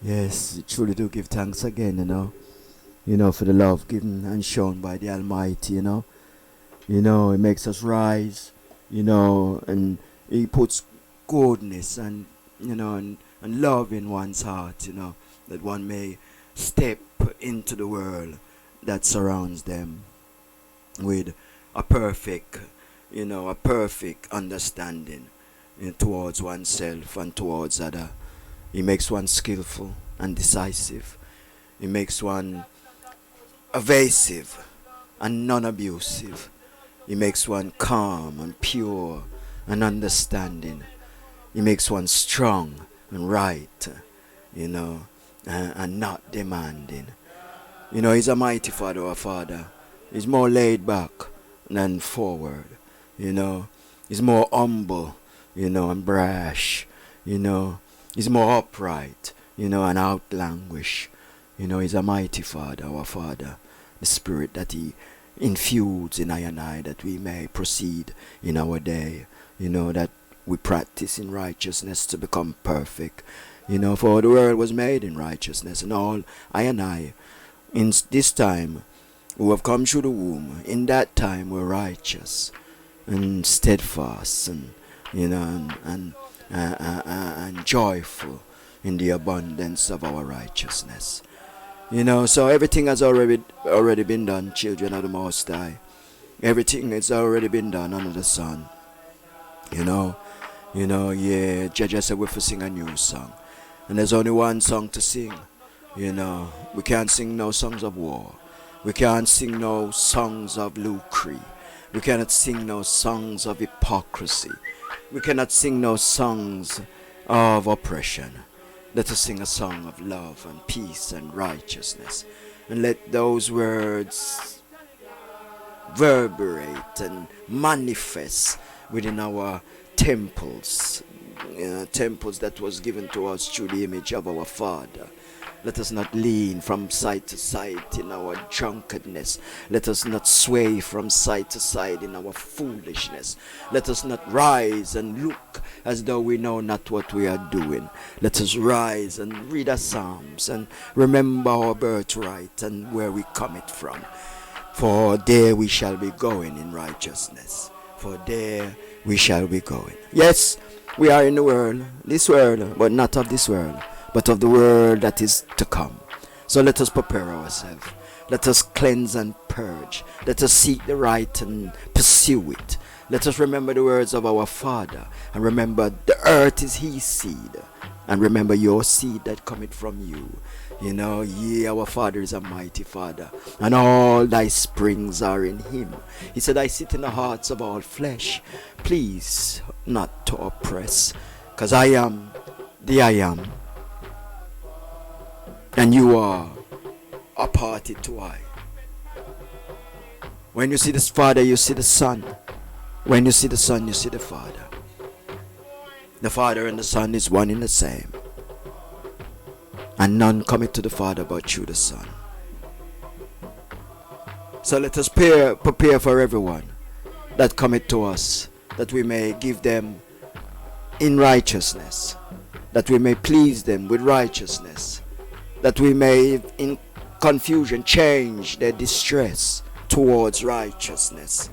Yes, truly do give thanks again, for the love given and shown by the Almighty, it makes us rise, and He puts goodness and, and love in one's heart, that one may step into the world that surrounds them with a perfect, a perfect understanding towards oneself and towards other. He makes one skillful and decisive. He makes one evasive and non-abusive. He makes one calm and pure and understanding. He makes one strong and right, and not demanding. He's a mighty Father, our Father. He's more laid back than forward. He's more humble, and brash, He's more upright, and outlanguish. He's a mighty Father, our Father. The Spirit that He infuses in I and I, that we may proceed in our day. That we practice in righteousness to become perfect. For the world was made in righteousness, and all I and I, in this time, who have come through the womb, in that time were righteous and steadfast, and and joyful in the abundance of our righteousness. So everything has already been done, children of the Most High. Everything has already been done under the sun. Jaja said we have to sing a new song. And there's only one song to sing. We can't sing no songs of war. We can't sing no songs of lucre. We cannot sing no songs of hypocrisy. We cannot sing no songs of oppression. Let us sing a song of love and peace and righteousness. And let those words reverberate and manifest within our temples. Temples that was given to us through the image of our Father. Let us not lean from side to side in our drunkenness. Let us not sway from side to side in our foolishness. Let us not rise and look as though we know not what we are doing. Let us rise and read our Psalms and remember our birthright and where we come it from. For there we shall be going in righteousness. For there we shall be going. Yes, we are in the world, this world, but not of this world, but of the world that is to come. So let us prepare ourselves. Let us cleanse and purge. Let us seek the right and pursue it. Let us remember the words of our Father, and remember the earth is his seed, and remember your seed that cometh from you. You know, our Father is a mighty Father, and all thy springs are in him. He said, I sit in the hearts of all flesh. Please not to oppress, because I am the I am, and you are a party to I. When you see this Father, you see the Son. When you see the Son, you see the Father. The Father and the Son is one in the same. And none cometh to the Father but through the Son. So let us prepare for everyone that cometh to us, that we may give them in righteousness, that we may please them with righteousness, that we may in confusion change their distress towards righteousness.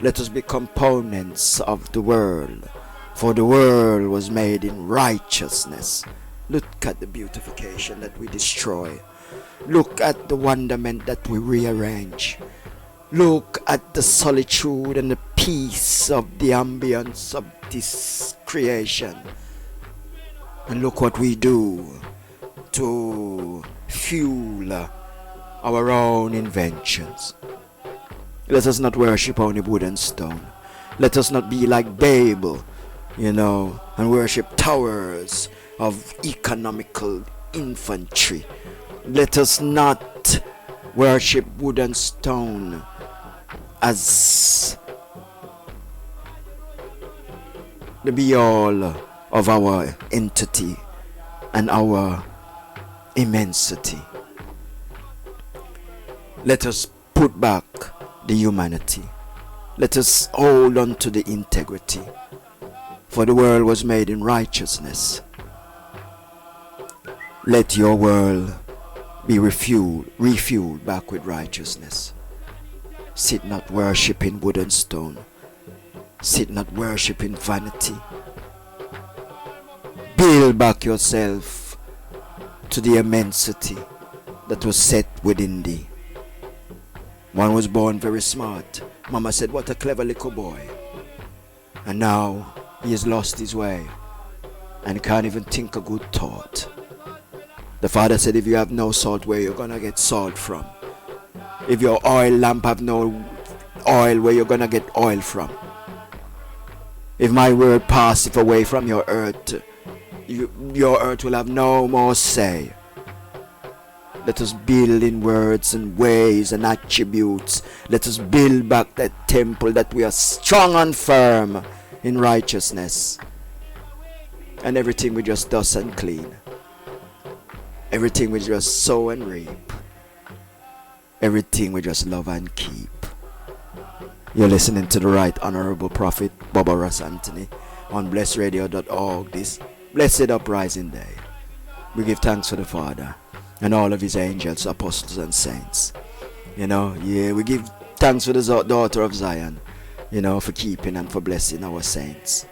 Let us be components of the world, for the world was made in righteousness. Look at the beautification that we destroy. Look at the wonderment that we rearrange. Look at the solitude and the peace of the ambience of this creation. And look what we do to fuel our own inventions. Let us not worship only wood and stone. Let us not be like Babel, and worship towers of economical infantry. Let us not worship wood and stone as the be-all of our entity and our immensity. Let us put back the humanity. Let us hold on to the integrity. For the world was made in righteousness. Let your world be refueled back with righteousness. Sit not worshipping wood and stone. Sit not worshipping vanity. Build back yourself to the immensity that was set within thee. One was born very smart. Mama said, what a clever little boy. And now he has lost his way and can't even think a good thought. The father said, if you have no salt, where you're gonna get salt from? If your oil lamp have no oil, where you're gonna get oil from? If my word passeth away from your earth, your earth will have no more say. Let us build in words and ways and attributes. Let us build back that temple, that we are strong and firm in righteousness. And everything we just dust and clean. Everything we just sow and reap. Everything we just love and keep. You're listening to the Right Honorable Prophet Bobo Antony on blessradio.org this blessed uprising day. We give thanks for the Father and all of his angels, apostles and saints. We give thanks for the daughter of Zion, for keeping and for blessing our saints.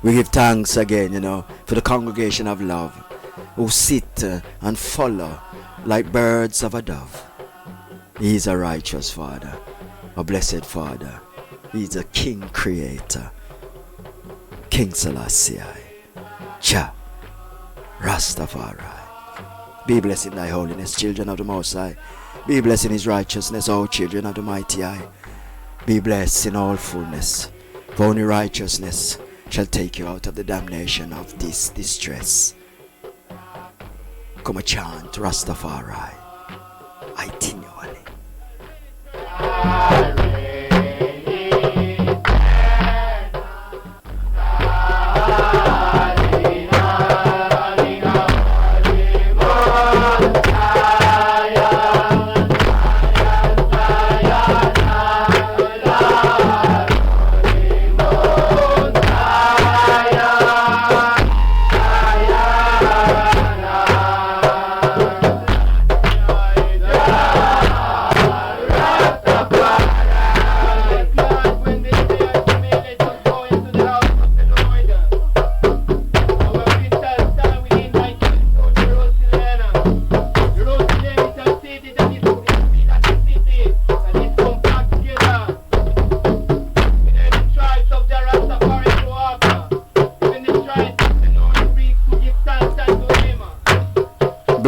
We give thanks again, for the congregation of love who sit and follow like birds of a dove. He is a righteous Father, a blessed Father. He is a King Creator, King Selassie, Jah, Rastafari. Be blessed in thy holiness, children of the Most High. Be blessed in his righteousness, O children of the Mighty High. Be blessed in all fullness, for only righteousness shall take you out of the damnation of this distress. Come a chant Rastafari, continually.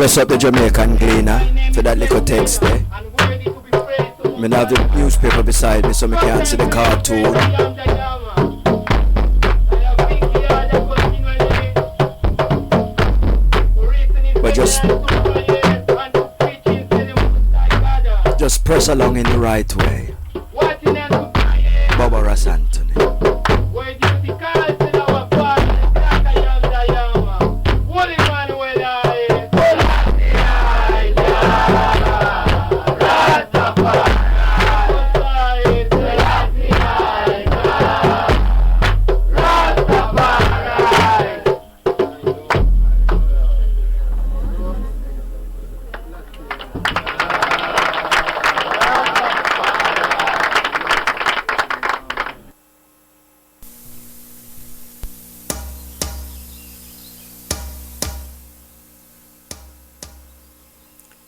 Bless up the Jamaican Gleaner for that little text there. Me have the newspaper beside me so me can't see the cartoon. But just press along in the right way. Bobo Antony.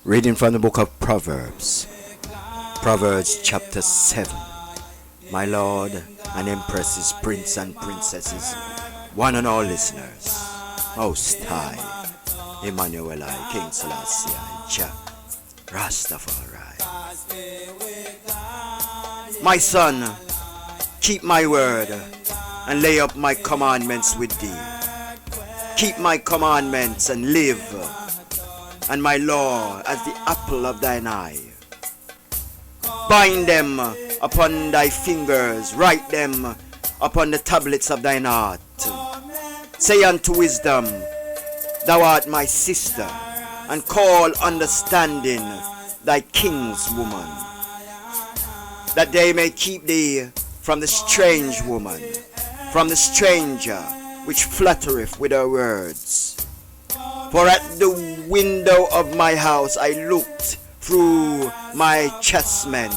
Reading from the book of Proverbs. Proverbs chapter 7. My Lord and Empresses, Prince and Princesses, one and all listeners, Most High, Emmanuel I, King Selassie I, Jah, Rastafari. My son, keep my word and lay up my commandments with thee. Keep my commandments and live, and my law as the apple of thine eye. Bind them upon thy fingers, write them upon the tablets of thine heart. Say unto wisdom, thou art my sister, and call understanding thy king's woman, that they may keep thee from the strange woman, from the stranger which flattereth with her words. For at the window of my house I looked through my chasment,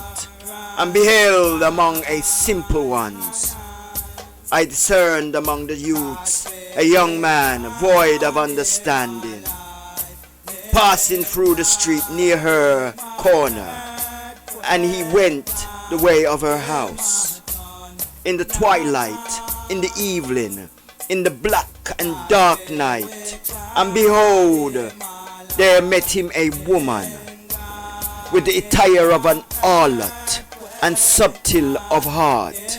and beheld among a simple ones. I discerned among the youths a young man void of understanding, passing through the street near her corner, and he went the way of her house. In the twilight, in the evening, in the black and dark night, and behold, there met him a woman with the attire of an harlot and subtle of heart.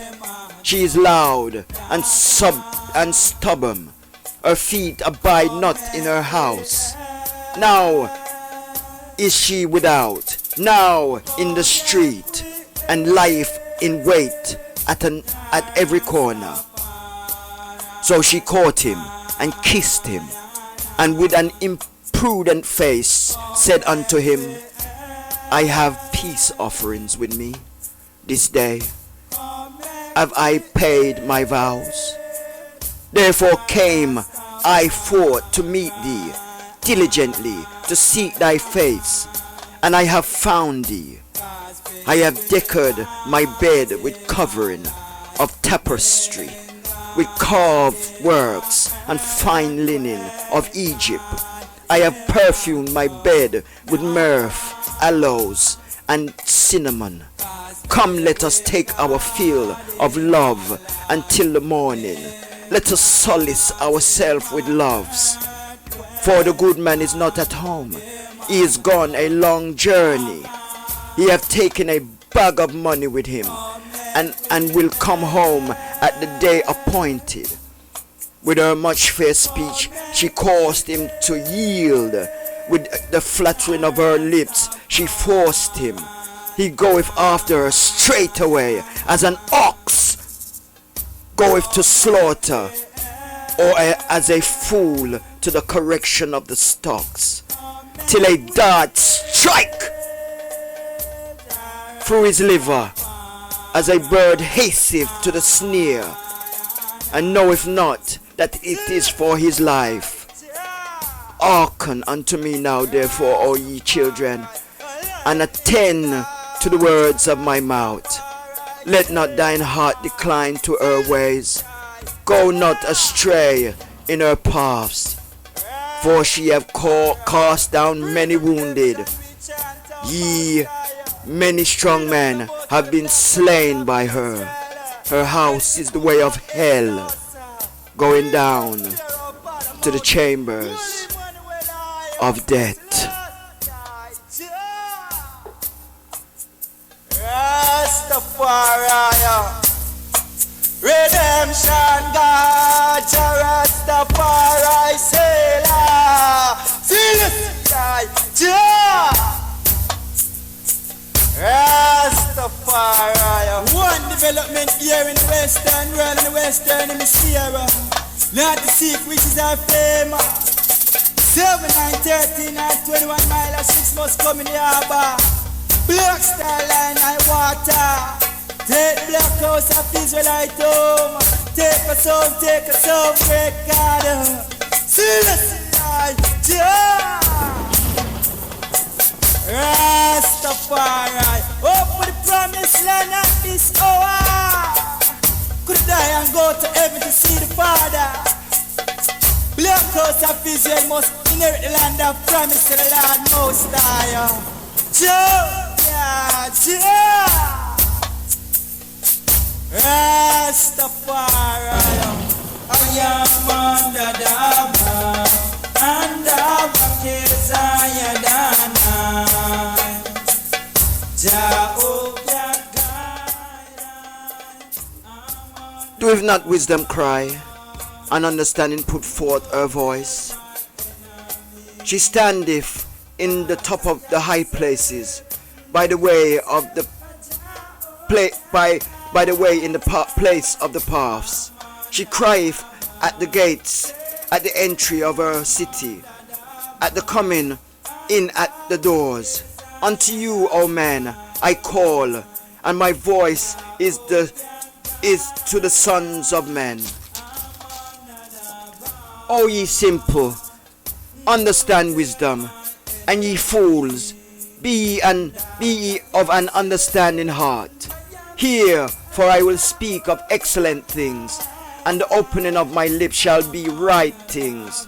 She is loud and stubborn. Her feet abide not in her house. Now is she without, now in the street, and lieth in wait at every corner. So she caught him and kissed him, and with an impudent face said unto him, I have peace offerings with me this day. Have I paid my vows? Therefore came I forth to meet thee, diligently to seek thy face, and I have found thee. I have decorated my bed with covering of tapestry, with carved works and fine linen of Egypt. I have perfumed my bed with myrrh, aloes, and cinnamon. Come, let us take our fill of love until the morning. Let us solace ourselves with loves. For the good man is not at home. He is gone a long journey. He hath taken a bag of money with him, and will come home at the day appointed. With her much fair speech she caused him to yield. With the flattering of her lips she forced him. He goeth after her straightway, as an ox goeth to slaughter, or as a fool to the correction of the stocks, till a dart strike through his liver, as a bird hasteth to the snare, and knoweth not that it is for his life. Hearken unto me now, therefore, O ye children, and attend to the words of my mouth. Let not thine heart decline to her ways. Go not astray in her paths, for she hath cast down many wounded. Ye many strong men have been slain by her. Her house is the way of hell, going down to the chambers of death. Rastafari. Redemption God, Rastafari sailor. Jah. Rastafari. One development here in the western world and the western hemisphere. Not the seek which is our fame. 7, 9, 13 and 21 miles, 6 months come in the harbor. Black Star Line and water. Take Black House of Israelite home. Take us home, great God. Celestial Jah. Rastafari. Open the promised land at this hour. Could die and go to heaven to see the Father. Black House of Israel must inherit the land of promise to the Lord Most High. Jah. Rastafari, I am under the bar, and the is higher than I. Jehovah guide. Do if not wisdom cry, and understanding put forth her voice? She standeth in the top of the high places, by the way of the by the way in the place of the paths. She crieth at the gates, at the entry of her city, at the coming in at the doors. Unto you, O man, I call, and my voice is to the sons of men. O ye simple, understand wisdom, and ye fools, be ye of an understanding heart. Hear, for I will speak of excellent things, and the opening of my lips shall be right things.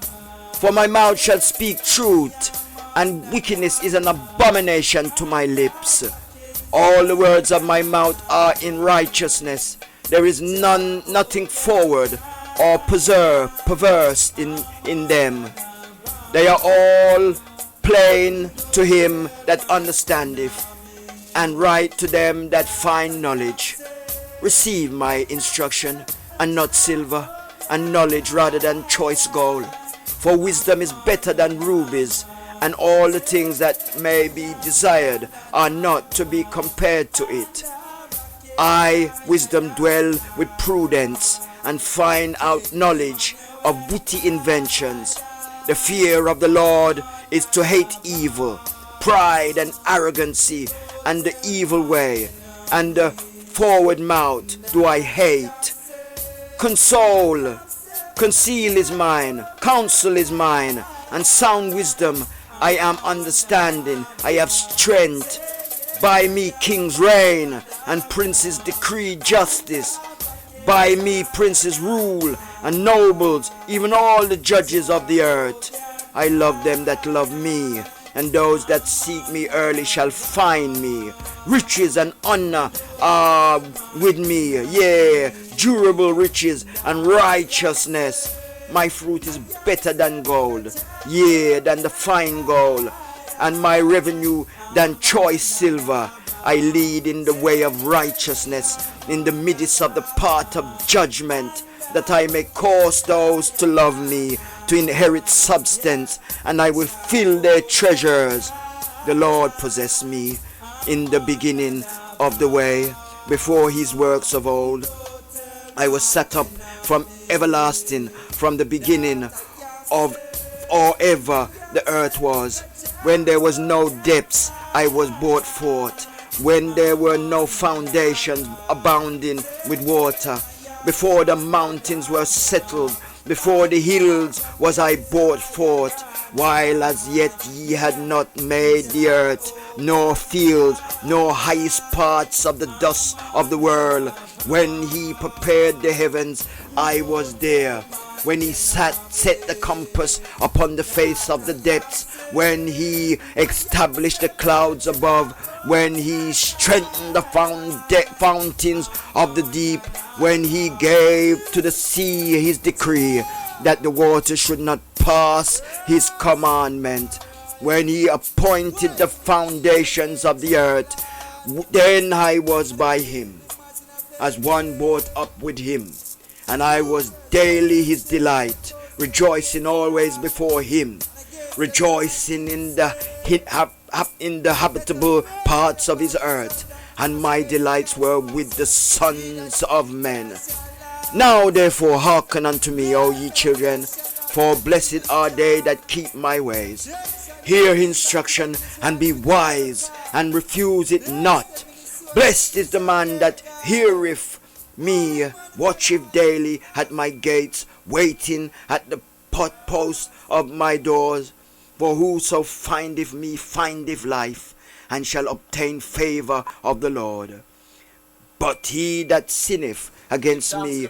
For my mouth shall speak truth, and wickedness is an abomination to my lips. All the words of my mouth are in righteousness. There is nothing forward or perverse in them. They are all plain to him that understandeth, and right to them that find knowledge. Receive my instruction, and not silver, and knowledge rather than choice gold. For wisdom is better than rubies, and all the things that may be desired are not to be compared to it. I, wisdom, dwell with prudence, and find out knowledge of witty inventions. The fear of the Lord is to hate evil, pride and arrogancy, and the evil way, and the forward mouth do I hate. Conceal is mine, counsel is mine, and sound wisdom I am understanding, I have strength. By me kings reign, and princes decree justice. By me princes rule, and nobles, even all the judges of the earth. I love them that love me, and those that seek me early shall find me. Riches and honor are with me, yea, durable riches and righteousness. My fruit is better than gold, yea, than the fine gold, and my revenue than choice silver. I lead in the way of righteousness, in the midst of the path of judgment, that I may cause those to love me to inherit substance, and I will fill their treasures. The Lord possessed me in the beginning of the way, before his works of old. I was set up from everlasting, from the beginning of or ever the earth was. When there was no depths, I was brought forth. When there were no foundations abounding with water, before the mountains were settled, before the hills was I brought forth, while as yet ye had not made the earth, nor fields, nor highest parts of the dust of the world. When he prepared the heavens, I was there. When he set the compass upon the face of the depths, when he established the clouds above, when he strengthened the fountains of the deep, when he gave to the sea his decree, that the water should not pass his commandment, when he appointed the foundations of the earth, then I was by him, as one brought up with him. And I was daily his delight, rejoicing always before him, rejoicing in the habitable parts of his earth, and my delights were with the sons of men. Now therefore hearken unto me, O ye children, for blessed are they that keep my ways. Hear instruction and be wise, and refuse it not. Blessed is the man that heareth me, watcheth daily at my gates, waiting at the post of my doors. For whoso findeth me findeth life, and shall obtain favor of the Lord. But he that sinneth against me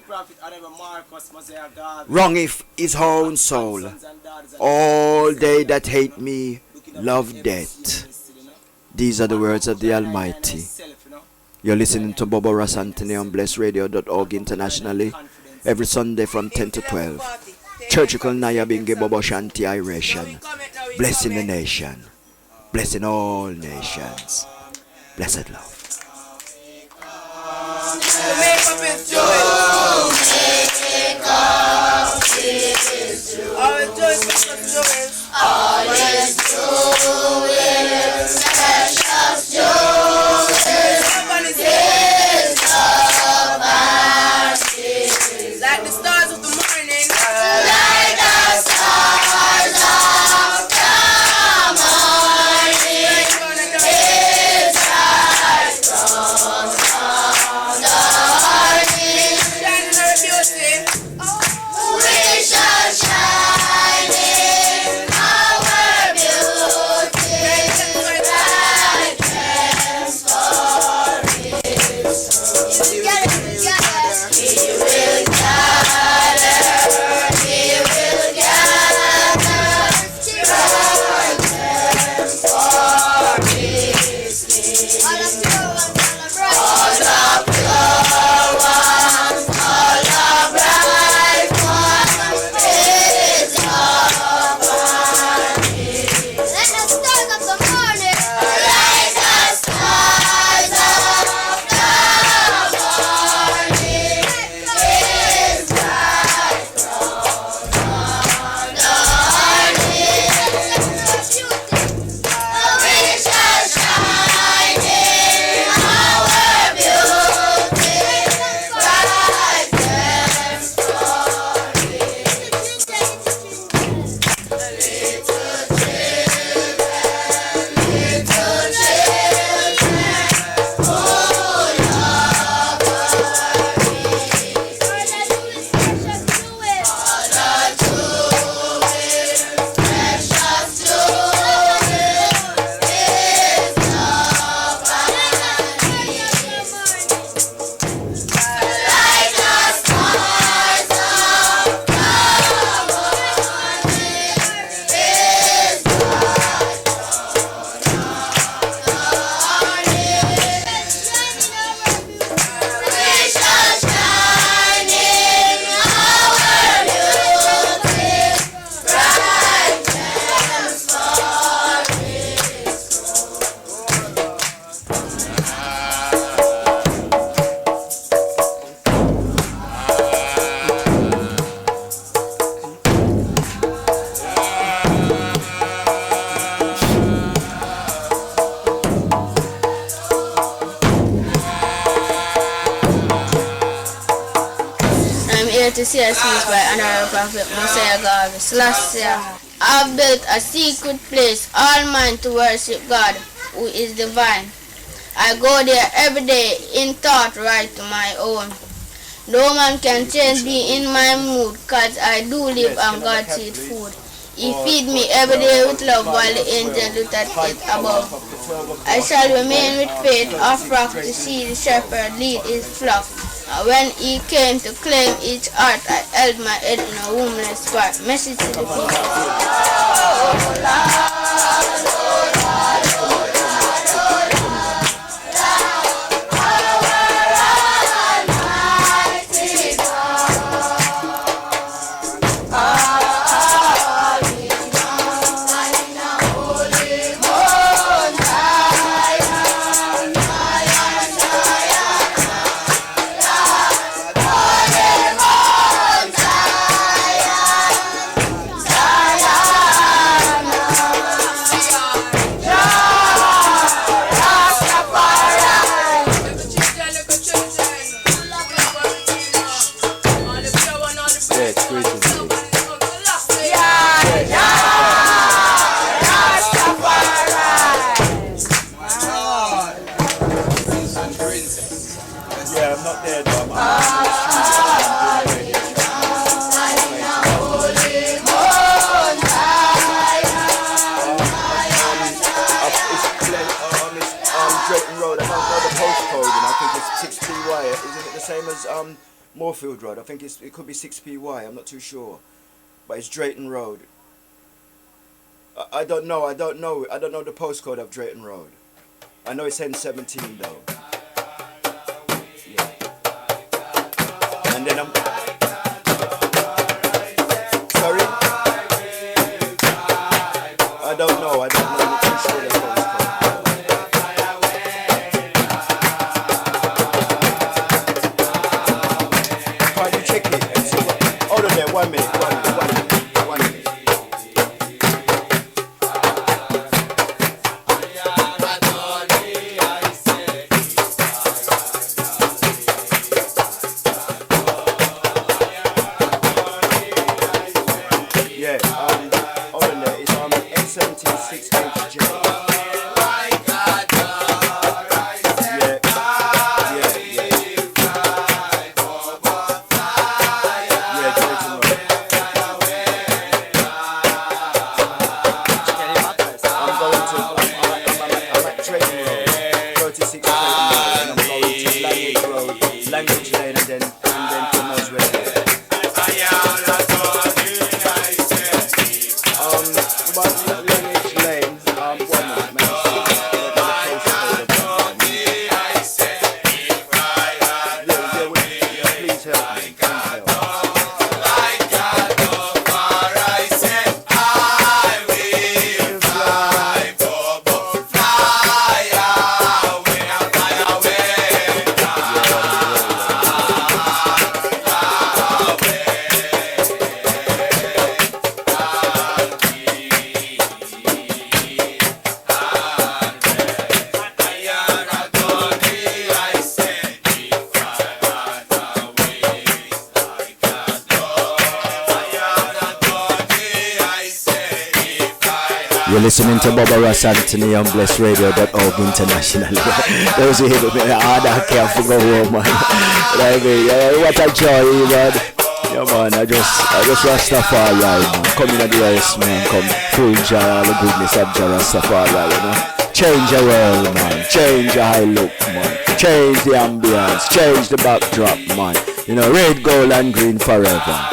wrongeth his own soul. All they that hate me love death. These are the words of the Almighty. You're listening to Bobo Antony on blessradio.org internationally every Sunday from 10 to 12. Churchical Naya Binge Bobo Shanti Iration. Blessing the nation. Blessing all nations. Blessed love. Like the stars of the morning, like the stars of the morning, His eyes from the morning, shining her beauty, we shall shine in our beauty, like gems for His throne. He will to see us used by Honorable Prophet Mosiah God Selassie. I have built a secret place, all mine to worship God, who is divine. I go there every day in thought right to my own. No man can change me in my mood, cause I do live on God's seed food. He feed me every day with love while the angel look at it above. I shall remain with faith of rock to see the shepherd lead his flock. When he came to claim each heart, I held my head in a woman's part. Message to the people. Yeah, I'm not there though. I'm Drayton Road. I don't know the postcode, and I think it's 6PY. Isn't it the same as Moorfield Road? I think it could be 6PY. I'm not too sure, but it's Drayton Road. I don't know the postcode of Drayton Road. I know it's N17 though. Yeah. And then I'm sorry. I don't know. I'm not too sure the postcode. Can't you check it and see what? Hold on there. 1 minute. You're listening to Bobo Antony on blessradio.org internationally. Those who hear me, I can't forget home, man. What a joy, man. Yeah, man, I just Rastafari, man. Come in the house, man. Come full joy, all the goodness of Rastafari, you know. Change the world, man. Change the high look, man. Change the ambience. Change the backdrop, man. You know, red, gold, and green forever.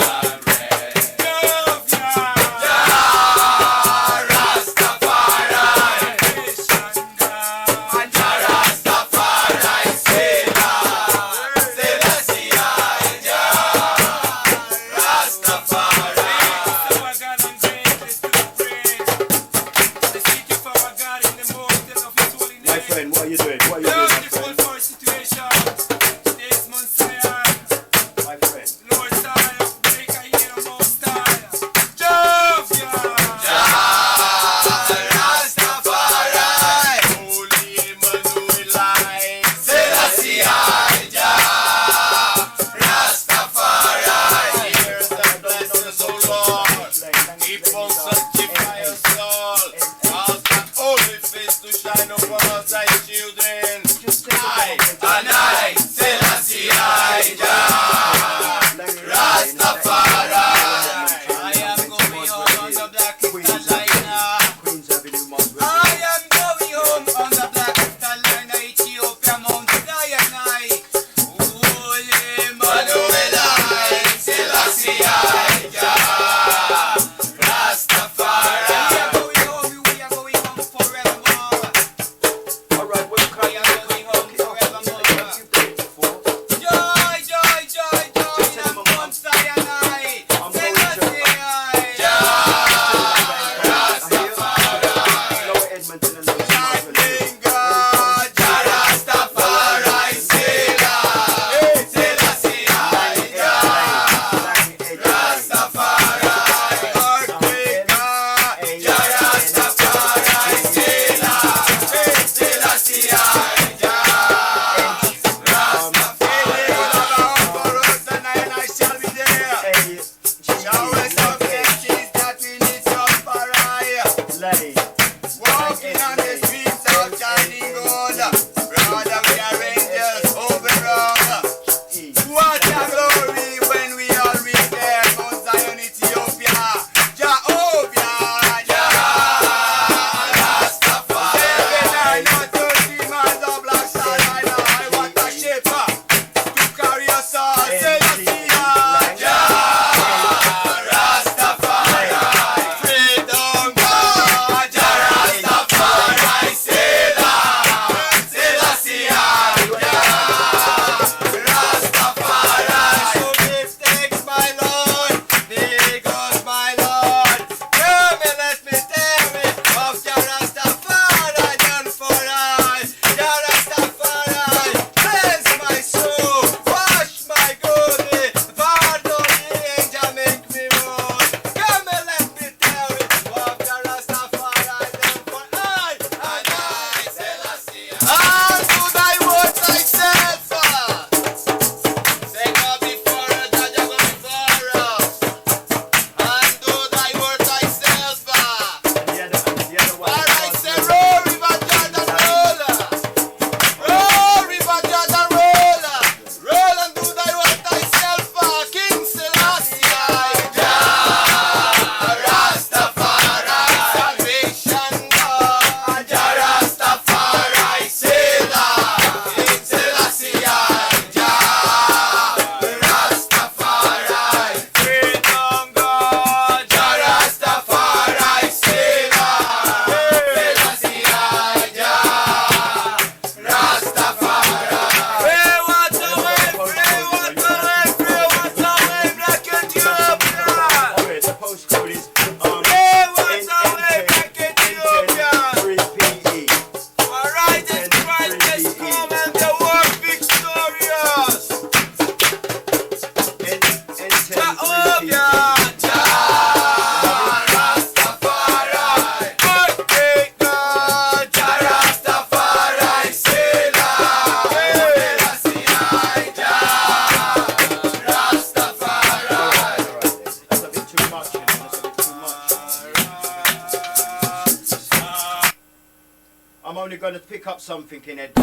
going to pick up something in it.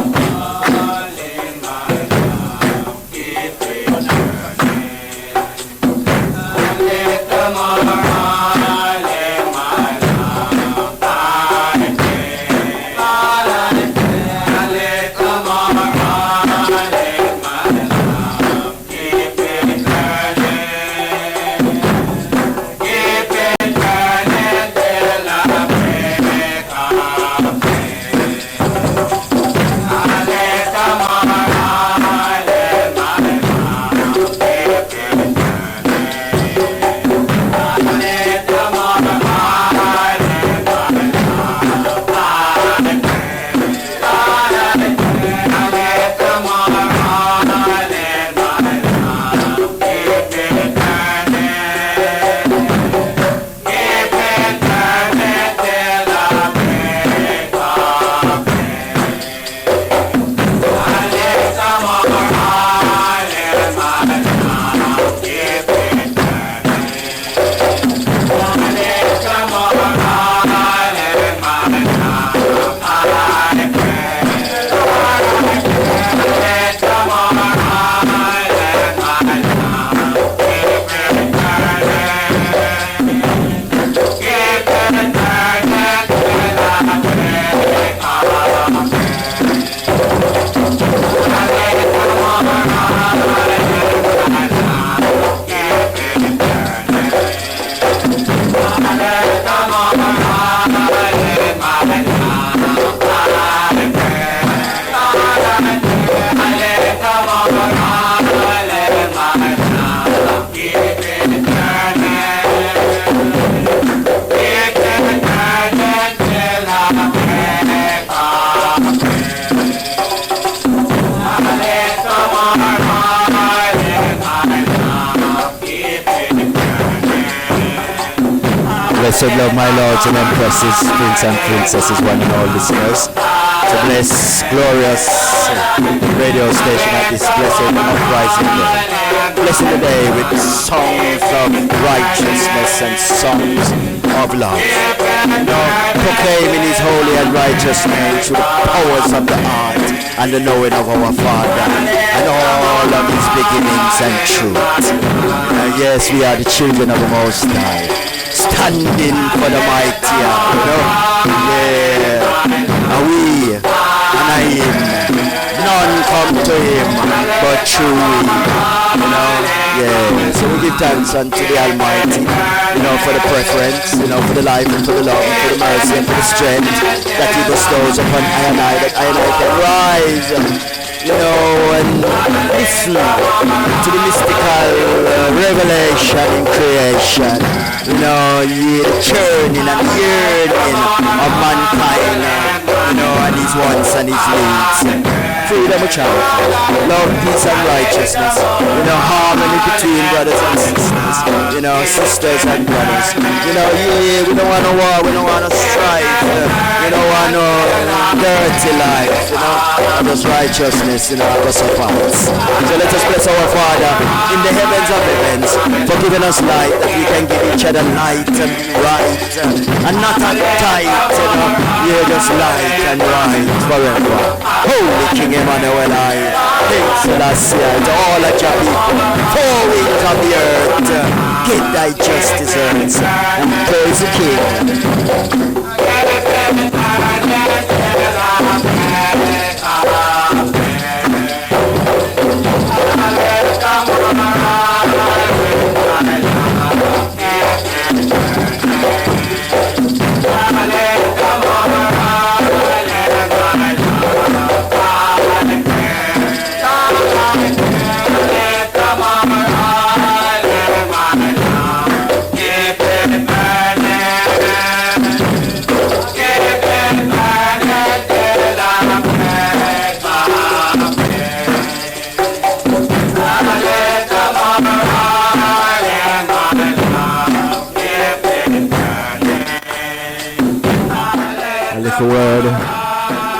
Blessed love, my lords and empresses, prince and princesses, one and all listeners. To bless glorious radio station at this blessed and uprising day. Blessing the day with songs of righteousness and songs of love. Proclaiming his holy and righteous name through the powers of the heart and the knowing of our Father and all of his beginnings and truth. Yes, we are the children of the Most High, standing for the mighty, yeah. And we and I him, none come to him but through we, yeah. So we give thanks unto the Almighty, for the preference, for the life and for the love and for the mercy and for the strength that he bestows upon I and I, that I and I can rise, and listen to the mystical revelation in creation, the churning and yearning of mankind, and his wants and his needs. Freedom of child, love, peace and righteousness, harmony between brothers and sisters, sisters and brothers. We don't want no war, we don't want no strife, we don't want no dirty life, just righteousness, just a pass. So let us bless our Father in the heavens of heavens for giving us light, that we can give each other light and right, and not uptight, just light and right forever. Holy King Emmanuel, I thanks Selassie to all of your people, four winds of the earth, get thy just deserts, and praise the King. A word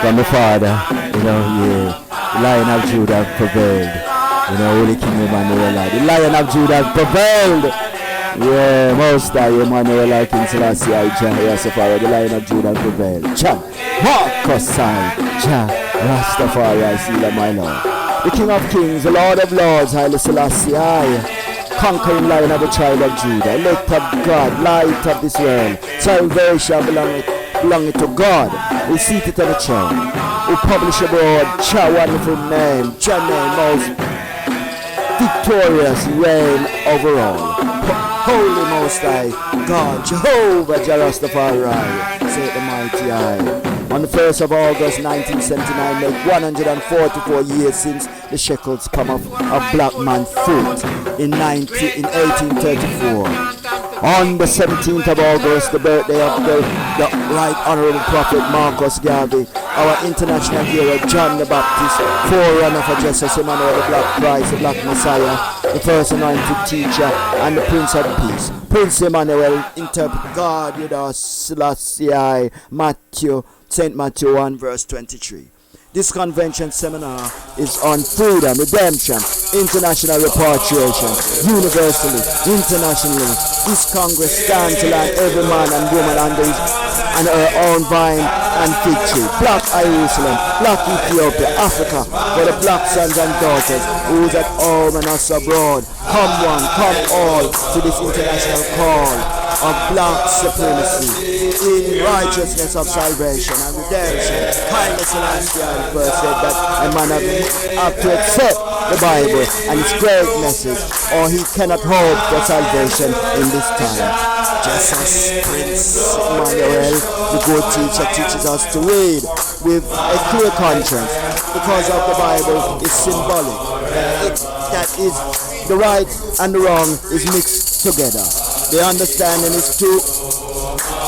from the Father, the Lion of Judah prevailed, Holy King Emmanuel, the Lion of Judah prevailed, Yeah, most high Emmanuel like in Selassie I Jah Rastafari, the Lion of Judah prevail. Jah, Marcus I Jah Rastafari, I see that my Lord. The King of Kings, the Lord of Lords, Haile Selassie I, conquering Lion of the tribe of Judah, elect of God, light of this world, salvation belonging to God, who seated on the throne, who publish abroad, Jah wonderful name, Jah name most victorious reign over all. Holy Most High, God, Jehovah Rastafari, say the mighty I. On the 1st of August 1979, make 144 years since the shekels come off a black man's foot in 1834. On the 17th of August, the birthday of the Right Honorable Prophet Marcus Garvey, our international hero John the Baptist, forerunner for Jesus Emmanuel, the Black Christ, the Black Messiah, the first anointed teacher, and the Prince of Peace. Prince Emmanuel, interpret God with us, Selassie, St. Matthew 1 verse 23. This convention seminar is on freedom, redemption, international repatriation, universally, internationally. This Congress stands along every man and woman under his and her own vine and fig tree. Black Jerusalem, Black Ethiopia, Africa, for the black sons and daughters who is at home and us abroad. Come one, come all to this international call of black supremacy in righteousness of salvation and redemption. Haile Selassie I first said that a man have to accept the Bible and its great message, or he cannot hope for salvation in this time. Jesus, Prince Emmanuel, the good teacher, teaches us to read with a clear conscience, because of the Bible is symbolic. That is, the right and the wrong is mixed together. The understanding is to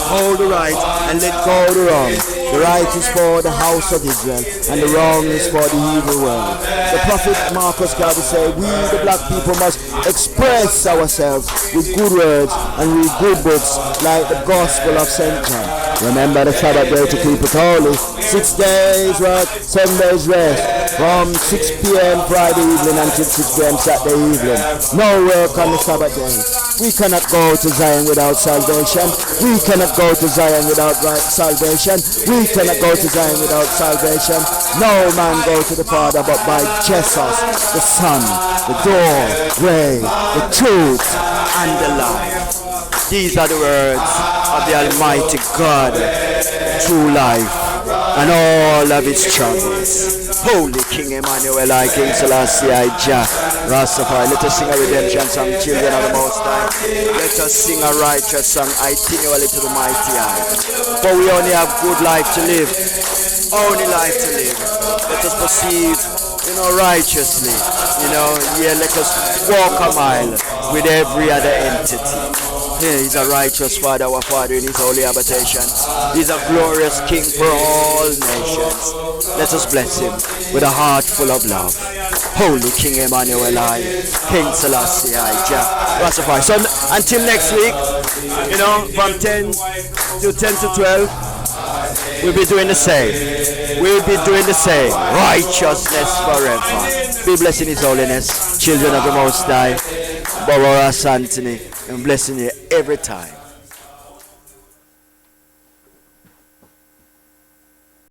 hold the right and let go of the wrong. The right is for the house of Israel and the wrong is for the evil world. The prophet Marcus Garvey said, we the black people must express ourselves with good words and read good books like the Gospel of St. John. Remember the Sabbath day to keep it holy. 6 days work, 7 days rest. From 6 p.m. Friday evening until 6 p.m. Saturday evening. No work on the Sabbath day. We cannot go to Zion without salvation. We cannot go to Zion without salvation. We cannot go to Zion without salvation. No man go to the Father but by Jesus, the Son, the door, way, the truth, and the life. These are the words of the Almighty God, true life, and all of its troubles. Holy King Emmanuel, I King Selassie, I Jah Rastafari. Let us sing a redemption song, children of the Most High. Let us sing a righteous song, itinerally to the mighty eye. For we only have good life to live, only life to live. Let us perceive, righteously. Let us walk a mile with every other entity. He's a righteous Father, our Father in his holy habitation. He's a glorious King for all nations. Let us bless him with a heart full of love. Holy King Emmanuel, I, King Selassie, I, Jah Rastafari. So until next week, from 10 to 12, we'll be doing the same. We'll be doing the same. Righteousness forever. Be blessed in his holiness. Children of the Most High, Bobo, Antony, and blessing you every time.